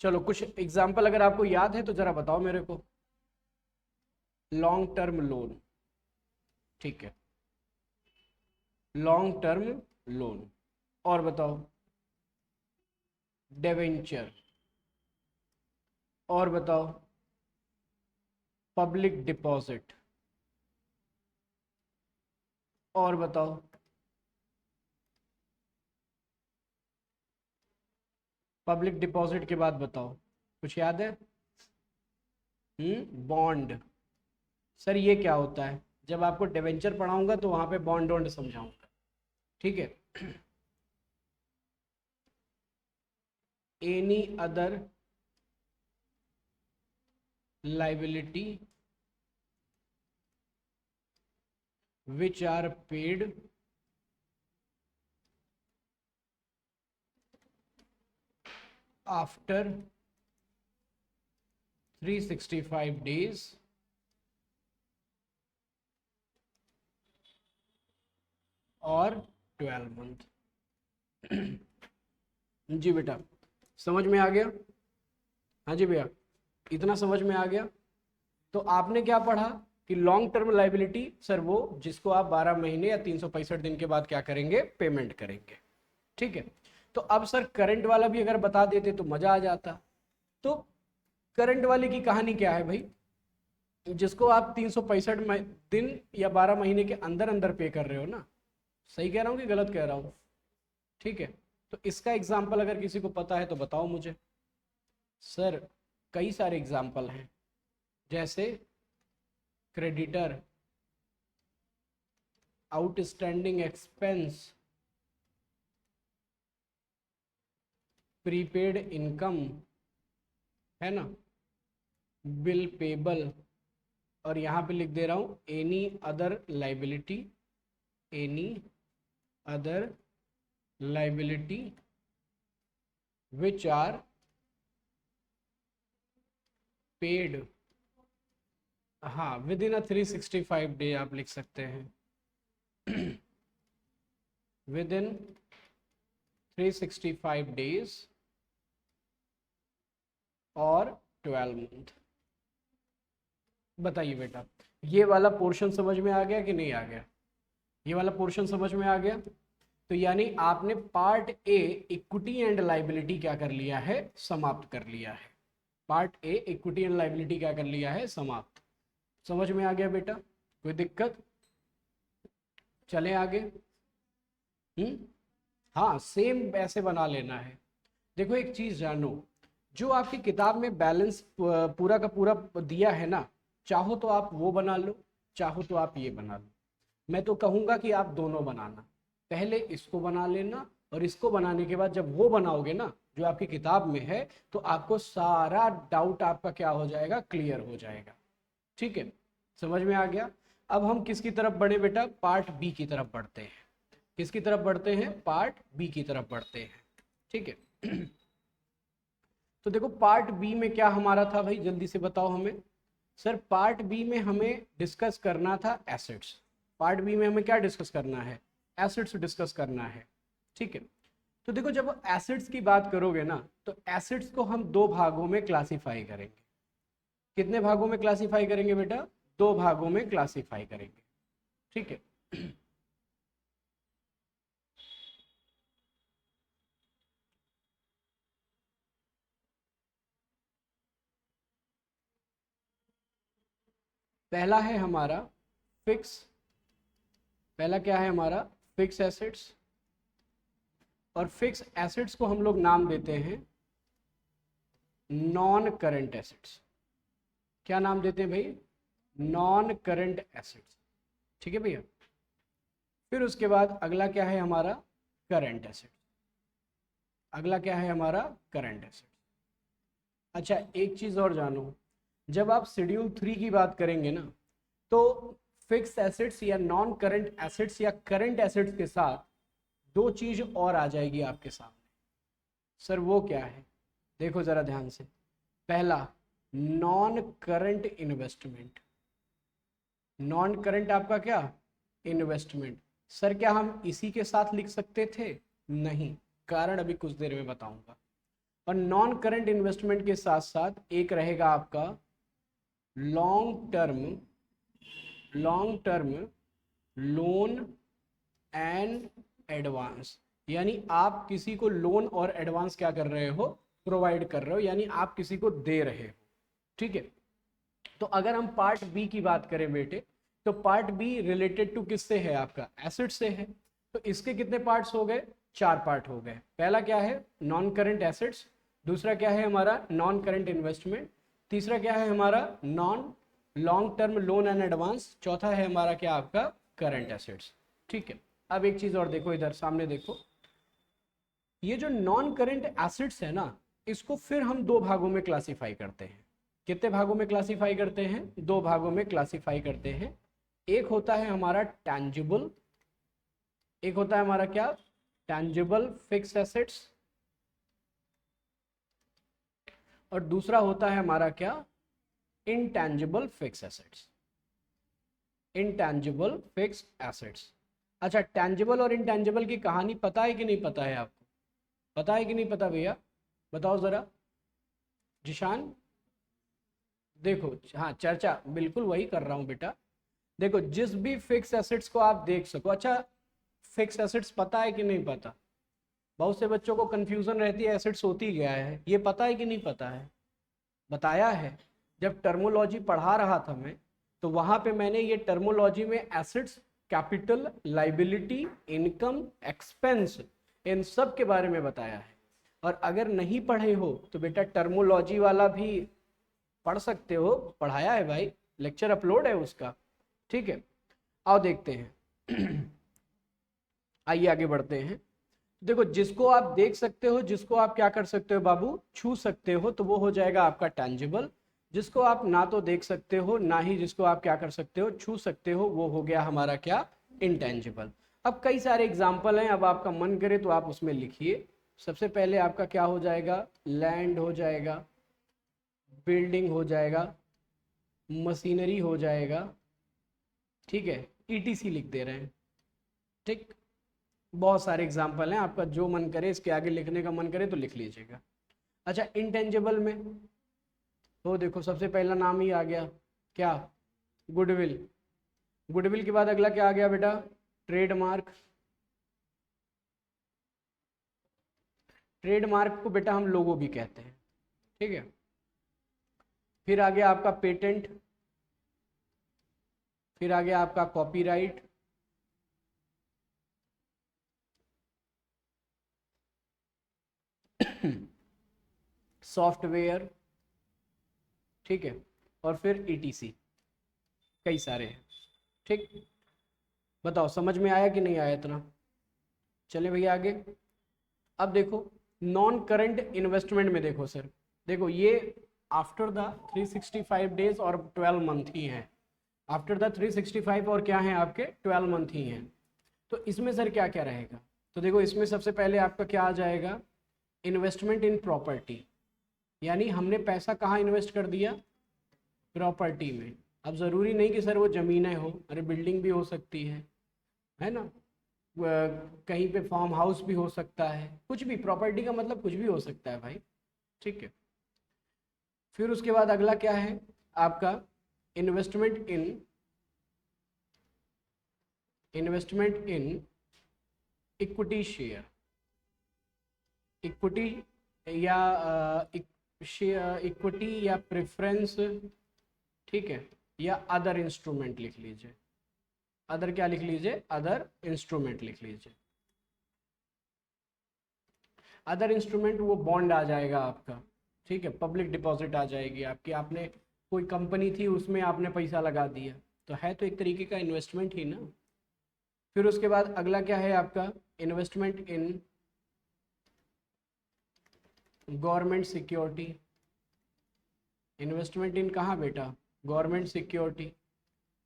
चलो कुछ एग्जाम्पल अगर आपको याद है तो जरा बताओ मेरे को। लॉन्ग टर्म लोन, ठीक है, लॉन्ग टर्म लोन। और बताओ। डेवेंचर। और बताओ। Public deposit. और बताओ। पब्लिक डिपॉजिट के बाद बताओ, कुछ याद है? बॉन्ड। सर ये क्या होता है? जब आपको डिवेंचर पढ़ाऊंगा तो वहां पे बॉन्ड वॉन्ड समझाऊंगा। ठीक है? Any other liability which are paid after 365 days और 12 मंथ। जी बेटा, समझ में आ गया? हाँ जी भैया, इतना समझ में आ गया। तो आपने क्या पढ़ा कि लॉन्ग टर्म लाइबिलिटी सर वो जिसको आप 12 महीने या 365 दिन के बाद क्या करेंगे, पेमेंट करेंगे। ठीक है, तो अब सर करंट वाला भी अगर बता देते तो मजा आ जाता। तो करंट वाले की कहानी क्या है भाई, जिसको आप 365 दिन या 12 महीने के अंदर अंदर पे कर रहे हो ना, सही कह रहा हूँ कि गलत कह रहा हूँ? ठीक है, तो इसका एग्जाम्पल अगर किसी को पता है तो बताओ मुझे। सर कई सारे एग्जाम्पल हैं, जैसे creditor, outstanding expense, prepaid income, है ना, बिल पेबल, और यहां पे लिख दे रहा हूं any other liability, any other liability which are paid, हाँ विद इन अ 365 डे आप लिख सकते हैं विद इन 365 डेज और 12 मंथ। बताइए बेटा, ये वाला पोर्शन समझ में आ गया कि नहीं आ गया? ये वाला पोर्शन समझ में आ गया? तो यानी आपने part a equity and liability क्या कर लिया है, समाप्त कर लिया है। Part a equity and liability क्या कर लिया है, समाप्त। समझ में आ गया बेटा? कोई दिक्कत? चले आगे। हाँ सेम ऐसे बना लेना है। देखो एक चीज जानो, जो आपकी किताब में बैलेंस पूरा का पूरा दिया है ना, चाहो तो आप वो बना लो, चाहो तो आप ये बना लो। मैं तो कहूंगा कि आप दोनों बनाना, पहले इसको बना लेना और इसको बनाने के बाद जब वो बनाओगे ना जो आपकी किताब में है, तो आपको सारा डाउट आपका क्या हो जाएगा, क्लियर हो जाएगा। ठीक है, समझ में आ गया? अब हम किसकी तरफ बढ़े बेटा, पार्ट बी की तरफ बढ़ते हैं। किसकी तरफ बढ़ते हैं, पार्ट बी की तरफ बढ़ते हैं। ठीक है तो देखो पार्ट बी में क्या हमारा था भाई, जल्दी से बताओ हमें। सर पार्ट बी में हमें डिस्कस करना था एसेट्स। पार्ट बी में हमें क्या डिस्कस करना है, एसेट्स डिस्कस करना है। ठीक है, तो देखो जब एसेट्स की बात करोगे ना, तो एसेट्स को हम दो भागों में क्लासिफाई करेंगे। कितने भागों में क्लासिफाई करेंगे बेटा, दो भागों में क्लासिफाई करेंगे। ठीक है पहला है हमारा फिक्स, पहला क्या है हमारा, फिक्स एसेट्स। और फिक्स एसेट्स को हम लोग नाम देते हैं नॉन करंट एसेट्स। क्या नाम देते हैं भाई, नॉन करंट एसेट्स। ठीक है भैया, फिर उसके बाद अगला क्या है हमारा, करंट एसेट। अगला क्या है हमारा, करंट एसेट। अच्छा एक चीज और जानो, जब आप शेड्यूल 3 की बात करेंगे ना, तो फिक्स एसेट्स या नॉन करंट एसेट्स या करंट एसेट्स के साथ दो चीज और आ जाएगी आपके सामने। सर वो क्या है, देखो जरा ध्यान से। पहला, non current investment. Non current आपका क्या, इन्वेस्टमेंट। सर क्या हम इसी के साथ लिख सकते थे, नहीं, कारण अभी कुछ देर में बताऊंगा। और नॉन करंट इन्वेस्टमेंट के साथ साथ एक रहेगा आपका long term loan and advance. यानी आप किसी को लोन और एडवांस क्या कर रहे हो, प्रोवाइड कर रहे हो, यानी आप किसी को दे रहे हो। ठीक है, तो अगर हम पार्ट बी की बात करें बेटे, तो पार्ट बी रिलेटेड टू किससे है, आपका एसेट से है। तो इसके कितने पार्ट्स हो गए, चार पार्ट हो गए। पहला क्या है, नॉन करंट एसेट्स। दूसरा क्या है हमारा, नॉन करंट इन्वेस्टमेंट। तीसरा क्या है हमारा, non long term loan and advance. चौथा है हमारा क्या, आपका करंट एसेट्स। ठीक है, अब एक चीज और देखो, इधर सामने देखो, ये जो नॉन करंट एसेट्स है ना, इसको फिर हम दो भागों में क्लासिफाई करते हैं। कितने भागों में क्लासिफाई करते हैं, दो भागों में क्लासिफाई करते हैं। एक होता है हमारा टैंजिबल, एक होता है हमारा क्या, टैंजिबल फिक्स एसेट्स। और दूसरा होता है हमारा क्या, intangible fix assets. Intangible fix assets. अच्छा टैंजिबल और इनटैंजिबल की कहानी पता है कि नहीं पता है आपको, पता है कि नहीं पता भैया? बताओ ज़रा जिशान। देखो हाँ, चर्चा बिल्कुल वही कर रहा हूँ बेटा। देखो जिस भी फिक्स एसेट्स को आप देख सको। अच्छा, फिक्स एसेट्स पता है कि नहीं पता? बहुत से बच्चों को कंफ्यूजन रहती है, एसेट्स होती क्या है, ये पता है कि नहीं पता है? बताया है। जब टर्मोलॉजी पढ़ा रहा था मैं, तो वहां पे मैंने ये टर्मोलॉजी में assets, capital, liability, income, expense, इन सब के बारे में बताया है। और अगर नहीं पढ़े हो तो बेटा टर्मोलॉजी वाला भी पढ़ सकते हो, पढ़ाया है भाई, लेक्चर अपलोड है उसका। ठीक है, आओ देखते हैं। आइए आगे बढ़ते हैं। देखो जिसको आप देख सकते हो, जिसको आप क्या कर सकते हो बाबू, छू सकते हो, तो वो हो जाएगा आपका टैंजिबल। जिसको आप ना तो देख सकते हो, ना ही जिसको आप क्या कर सकते हो, छू सकते हो, वो हो गया हमारा क्या, इंटेंजिबल। अब कई सारे एग्जाम्पल हैं, अब आपका मन करे तो आप उसमें लिखिए। सबसे पहले आपका क्या हो जाएगा, लैंड हो जाएगा, बिल्डिंग हो जाएगा, मशीनरी हो जाएगा, ठीक है, ईटीसी लिख दे रहे हैं। ठीक, बहुत सारे एग्जाम्पल हैं, आपका जो मन करे इसके आगे लिखने का मन करे तो लिख लीजिएगा। अच्छा, इंटेंजिबल में तो देखो सबसे पहला नाम ही आ गया, क्या, गुडविल। गुडविल के बाद अगला क्या आ गया बेटा, ट्रेडमार्क। ट्रेडमार्क को बेटा हम लोगो भी कहते हैं, ठीक है। फिर आ गया आपका पेटेंट, फिर आ गया आपका कॉपीराइट, सॉफ्टवेयर, ठीक है, और फिर ईटीसी, कई सारे हैं। ठीक, बताओ समझ में आया कि नहीं आया इतना? चले भैया आगे। अब देखो नॉन करंट इन्वेस्टमेंट में देखो सर, देखो ये आफ्टर द 365 डेज और 12 मंथ ही है। आफ्टर द 365 और क्या है आपके 12 मंथ ही हैं। तो इसमें सर क्या क्या रहेगा, तो देखो इसमें सबसे पहले आपका क्या आ जाएगा, इन्वेस्टमेंट इन प्रॉपर्टी, यानी हमने पैसा कहाँ इन्वेस्ट कर दिया, प्रॉपर्टी में। अब ज़रूरी नहीं कि सर वो ज़मीनें हो, अरे बिल्डिंग भी हो सकती है ना, कहीं पे फार्म हाउस भी हो सकता है, कुछ भी, प्रॉपर्टी का मतलब कुछ भी हो सकता है भाई। ठीक है, फिर उसके बाद अगला क्या है आपका, investment in, investment in equity share, equity या इक्विटी या प्रेफरेंस, ठीक है, या अदर इंस्ट्रूमेंट लिख लीजिए। अदर क्या लिख लीजिए, अदर इंस्ट्रूमेंट लिख लीजिए। अदर इंस्ट्रूमेंट वो बॉन्ड आ जाएगा आपका, ठीक है, पब्लिक डिपॉजिट आ जाएगी आपकी, आपने कोई कंपनी थी उसमें आपने पैसा लगा दिया, तो है तो एक तरीके का इन्वेस्टमेंट ही ना। फिर उसके बाद अगला क्या है आपका, investment in government security. Investment इन कहाँ बेटा, गवर्नमेंट सिक्योरिटी,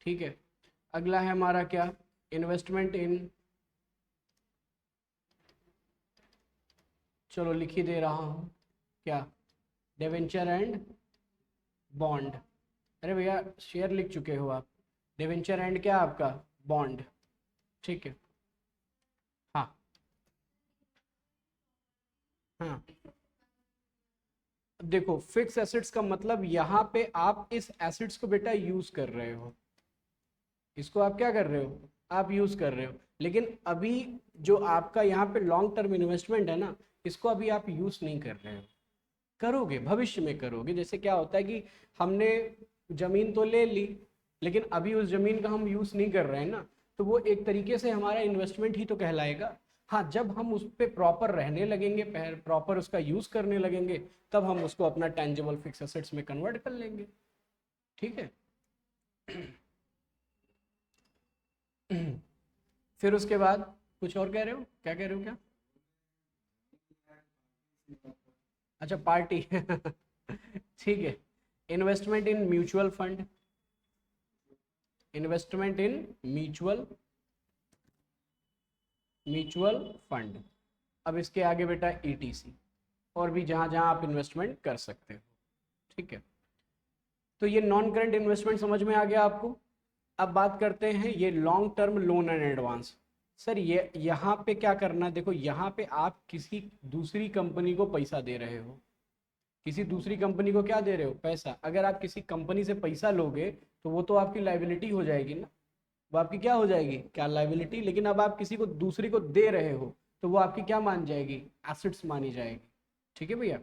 ठीक है। अगला है हमारा क्या, इन्वेस्टमेंट इन, चलो लिख ही दे रहा हूँ, क्या, डिवेंचर एंड बॉन्ड। अरे भैया शेयर लिख चुके हो आप, डिवेंचर एंड क्या आपका, बॉन्ड, ठीक है। हाँ हाँ, अब देखो फिक्स एसेट्स का मतलब यहाँ पे आप इस एसेट्स को बेटा यूज कर रहे हो, इसको आप क्या कर रहे हो, आप यूज कर रहे हो। लेकिन अभी जो आपका यहाँ पे लॉन्ग टर्म इन्वेस्टमेंट है ना, इसको अभी आप यूज नहीं कर रहे हो, करोगे भविष्य में करोगे। जैसे क्या होता है कि हमने जमीन तो ले ली, लेकिन अभी उस जमीन का हम यूज नहीं कर रहे हैं ना, तो वो एक तरीके से हमारा इन्वेस्टमेंट ही तो कहलाएगा। हाँ, जब हम उस पर प्रॉपर रहने लगेंगे, प्रॉपर उसका यूज करने लगेंगे, तब हम उसको अपना टेंजिबल फिक्स एसेट्स में कन्वर्ट कर लेंगे। ठीक है। फिर उसके बाद कुछ और कह रहे हो, क्या कह रहे हो क्या, अच्छा पार्टी। ठीक है, investment in mutual fund, investment in mutual, mutual fund. अब इसके आगे बेटा ईटीसी, और भी जहां जहां आप इन्वेस्टमेंट कर सकते हो। ठीक है, तो ये नॉन करंट इन्वेस्टमेंट समझ में आ गया आपको। अब बात करते हैं ये long term loan and advance. Sir ये यहाँ पे क्या करना है, देखो यहाँ पे आप किसी दूसरी कंपनी को पैसा दे रहे हो, किसी दूसरी कंपनी को क्या दे रहे हो, पैसा। अगर आप किसी कंपनी से पैसा लोगे तो वो तो आपकी लाइबिलिटी हो जाएगी ना, वो आपकी क्या हो जाएगी, क्या, लाइबिलिटी। लेकिन अब आप किसी को दूसरी को दे रहे हो तो वो आपकी क्या मान जाएगी, एसेट्स मानी जाएगी। ठीक है भैया।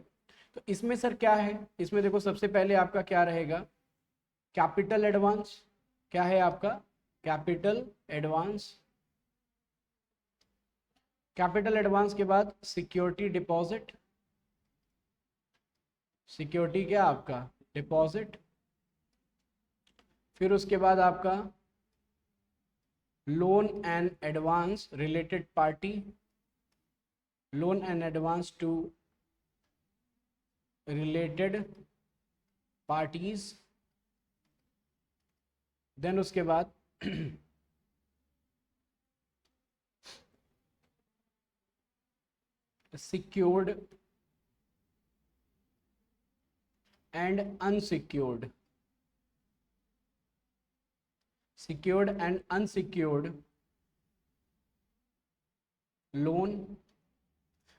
तो इसमें सर क्या है, इसमें देखो सबसे पहले आपका क्या रहेगा, कैपिटल एडवांस। क्या है आपका, कैपिटल एडवांस। कैपिटल एडवांस के बाद सिक्योरिटी डिपॉजिट, सिक्योरिटी क्या आपका, डिपॉजिट। फिर उसके बाद आपका loan and advance related party, loan and advance to related parties. Then उसके बाद secured and unsecured, secured and unsecured loan.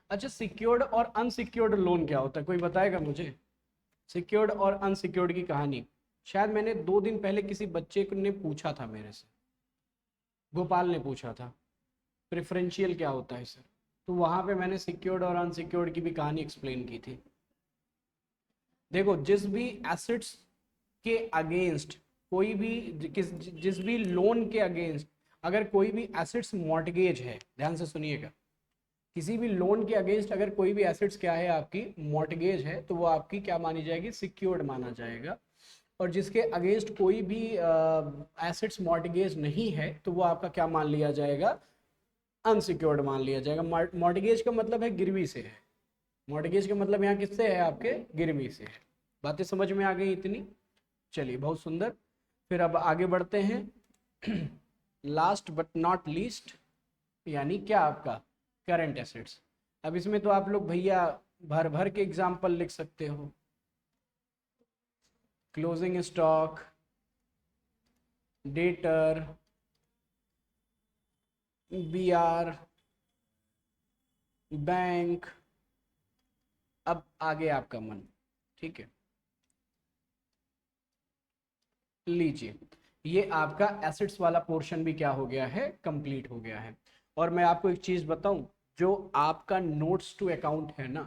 अच्छा, सिक्योर्ड और अनसिक्योर्ड लोन क्या होता है, कोई बताएगा मुझे, सिक्योर्ड और अनसिक्योर्ड की कहानी। शायद मैंने 2 दिन पहले किसी बच्चे ने पूछा था मेरे से, गोपाल ने पूछा था प्रेफरेंशियल क्या होता है सर, तो वहां पे मैंने सिक्योर्ड और अनसिक्योर्ड की भी कहानी एक्सप्लेन की थी। देखो जिस भी एसेट्स के अगेंस्ट, कोई भी जिस भी लोन के अगेंस्ट अगर कोई भी एसेट्स मॉर्टगेज है, ध्यान से सुनिएगा, किसी भी लोन के अगेंस्ट अगर कोई भी एसेट्स क्या है आपकी मॉर्टगेज है तो वो आपकी क्या मानी जाएगी, सिक्योर्ड माना जाएगा। और जिसके अगेंस्ट कोई भी एसेट्स मॉर्टगेज नहीं है तो वो आपका क्या मान लिया जाएगा, अनसिक्योर्ड मान लिया जाएगा। मॉर्टगेज का मतलब है गिरवी से है, मॉर्टगेज का मतलब यहाँ किससे है, आपके गिरवी से है। बातें समझ में आ गई इतनी, चलिए बहुत सुंदर। फिर अब आगे बढ़ते हैं लास्ट बट नॉट लीस्ट, यानी क्या आपका करंट एसेट्स। अब इसमें तो आप लोग भैया भर भर के एग्जाम्पल लिख सकते हो, closing stock, debtor, BR, bank. अब आगे आपका मन, ठीक है, लीजिए ये आपका एसेट्स वाला पोर्शन भी क्या हो गया है, कंप्लीट हो गया है। और मैं आपको एक चीज बताऊं, जो आपका नोट्स टू अकाउंट है ना,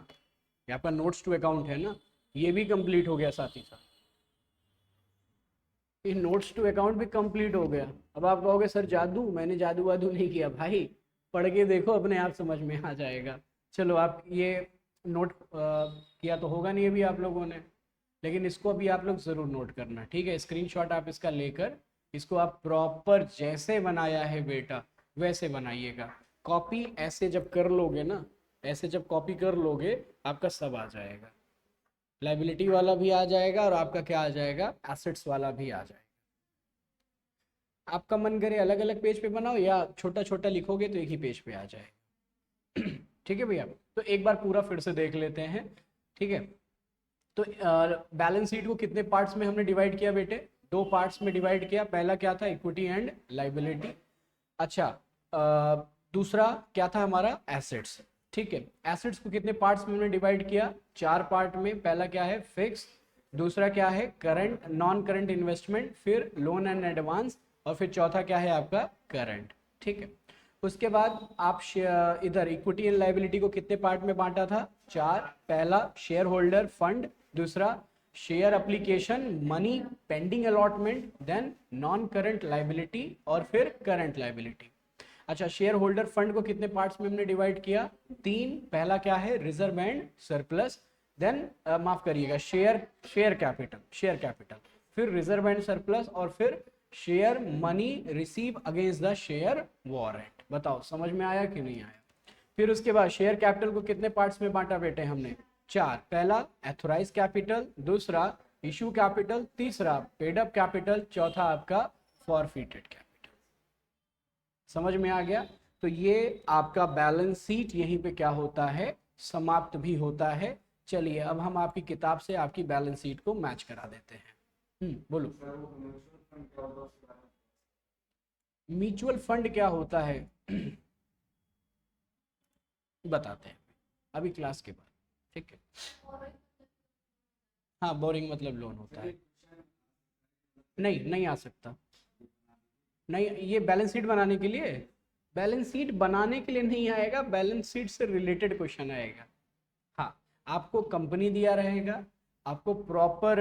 ये आपका नोट्स टू अकाउंट है ना, ये भी कंप्लीट हो गया साथ ही साथ, ये नोट्स टू अकाउंट भी कंप्लीट हो गया। अब आप कहोगे सर जादू, मैंने जादू वादू नहीं किया भाई, पढ़ के देखो अपने आप समझ में आ जाएगा। चलो आप ये नोट किया तो होगा नहीं अभी आप लोगों ने, लेकिन इसको अभी आप लोग ज़रूर नोट करना, ठीक है। स्क्रीनशॉट आप इसका लेकर इसको आप प्रॉपर जैसे बनाया है बेटा वैसे बनाइएगा। कॉपी ऐसे जब कर लोगे ना, ऐसे जब कॉपी कर लोगे आपका सब आ जाएगा, लाइबिलिटी वाला भी आ जाएगा और आपका क्या आ जाएगा, एसेट्स वाला भी आ जाएगा। आपका मन करे अलग अलग पेज पे बनाओ या छोटा छोटा लिखोगे तो एक ही पेज पे आ जाएगा ठीक है भैया। तो एक बार पूरा फिर से देख लेते हैं, ठीक है। तो बैलेंस शीट को कितने पार्ट्स में हमने डिवाइड किया बेटे, 2 पार्ट्स में डिवाइड किया। पहला क्या था, इक्विटी एंड लाइबिलिटी। अच्छा, दूसरा क्या था हमारा, एसेट्स, ठीक है। एसेट्स को कितने पार्ट्स में हमने डिवाइड किया, 4 पार्ट में। पहला क्या है, फिक्स, दूसरा क्या है, करंट नॉन करंट इन्वेस्टमेंट, फिर लोन एंड एडवांस, और फिर चौथा क्या है आपका, करंट, ठीक है। उसके बाद आप इधर इक्विटी एंड लाइबिलिटी को कितने पार्ट में बांटा था, 4। पहला शेयर होल्डर फंड, दूसरा share application money pending allotment, then non current liability, और फिर करंट लाइबिलिटी। अच्छा, शेयर होल्डर फंड को कितने पार्ट्स में हमने डिवाइड किया, 3। पहला क्या है, रिजर्व एंड सरप्लस, देन माफ करिएगा, शेयर कैपिटल, शेयर कैपिटल, फिर रिजर्व एंड सरप्लस, और फिर share money receive against the share warrant. बताओ समझ में आया कि नहीं आया। फिर उसके बाद शेयर कैपिटल को कितने पार्ट्स में बांटा बेटे हमने, 4। पहला एथोराइज कैपिटल, दूसरा इशू कैपिटल, तीसरा पेड अप कैपिटल, चौथा आपका फॉरफिटेड कैपिटल। समझ में आ गया। तो ये आपका बैलेंस शीट यहीं पे क्या होता है, समाप्त भी होता है। चलिए अब हम आपकी किताब से आपकी बैलेंस शीट को मैच करा देते हैं। बोलो, म्यूचुअल फंड क्या होता है बताते हैं अभी क्लास के बाद, ठीक है। हाँ, बोरिंग मतलब लोन होता है। नहीं, नहीं आ सकता। नहीं, ये बैलेंस शीट बनाने के लिए, बैलेंस शीट बनाने के लिए नहीं आएगा, बैलेंस शीट से रिलेटेड क्वेश्चन आएगा। हाँ, आपको कंपनी दिया रहेगा, आपको proper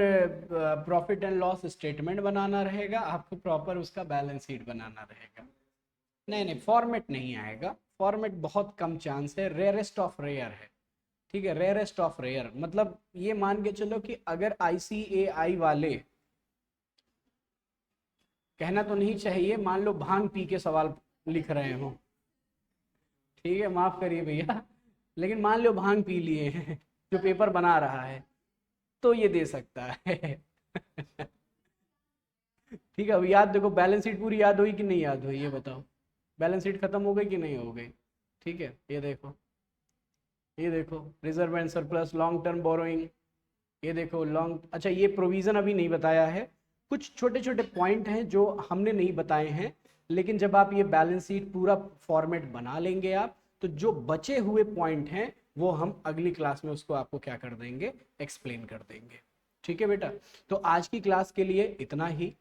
profit and loss statement बनाना रहेगा, आपको प्रॉपर उसका बैलेंस शीट बनाना रहेगा। नहीं नहीं, फॉर्मेट नहीं आएगा, फॉर्मेट बहुत कम चांस है, रेयरेस्ट ऑफ रेयर है, ठीक है, रेयरेस्ट ऑफ रेयर। मतलब ये मान के चलो कि अगर आईसीएआई वाले, कहना तो नहीं चाहिए, मान लो भांग पी के सवाल लिख रहे हो, ठीक है, माफ करिए भैया, लेकिन मान लो भांग पी लिए हैं जो पेपर बना रहा है, तो ये दे सकता है। ठीक है, अब याद देखो, बैलेंस शीट पूरी याद हुई कि नहीं याद हुई, ये बताओ। बैलेंस शीट खत्म हो गई कि नहीं हो गई? ठीक है, ये देखो, ये देखो, reserve and surplus, long term borrowing, ये देखो लॉन्ग, अच्छा ये प्रोविजन अभी नहीं बताया है, कुछ छोटे छोटे पॉइंट हैं जो हमने नहीं बताए हैं, लेकिन जब आप ये बैलेंस शीट पूरा फॉर्मेट बना लेंगे आप, तो जो बचे हुए पॉइंट हैं वो हम अगली क्लास में उसको आपको क्या कर देंगे, एक्सप्लेन कर देंगे। ठीक है बेटा, तो आज की क्लास के लिए इतना ही।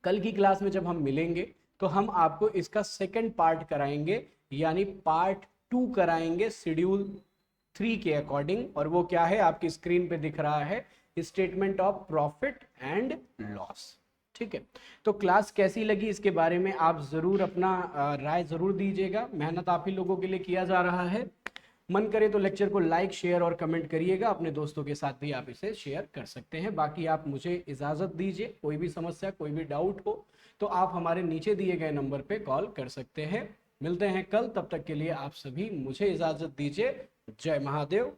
कल की क्लास में जब हम मिलेंगे तो हम आपको इसका सेकंड पार्ट कराएंगे, यानी पार्ट 2 कराएंगे शेड्यूल 3 के अकॉर्डिंग, और वो क्या है आपकी स्क्रीन पे दिख रहा है, statement of profit and loss. ठीक है, तो क्लास कैसी लगी इसके बारे में आप ज़रूर अपना राय ज़रूर दीजिएगा, मेहनत आप ही लोगों के लिए किया जा रहा है। मन करे तो लेक्चर को लाइक शेयर और कमेंट करिएगा, अपने दोस्तों के साथ भी आप इसे शेयर कर सकते हैं। बाकी आप मुझे इजाज़त दीजिए, कोई भी समस्या कोई भी डाउट हो तो आप हमारे नीचे दिए गए नंबर पे कॉल कर सकते हैं। मिलते हैं कल, तब तक के लिए आप सभी मुझे इजाज़त दीजिए। जय महादेव।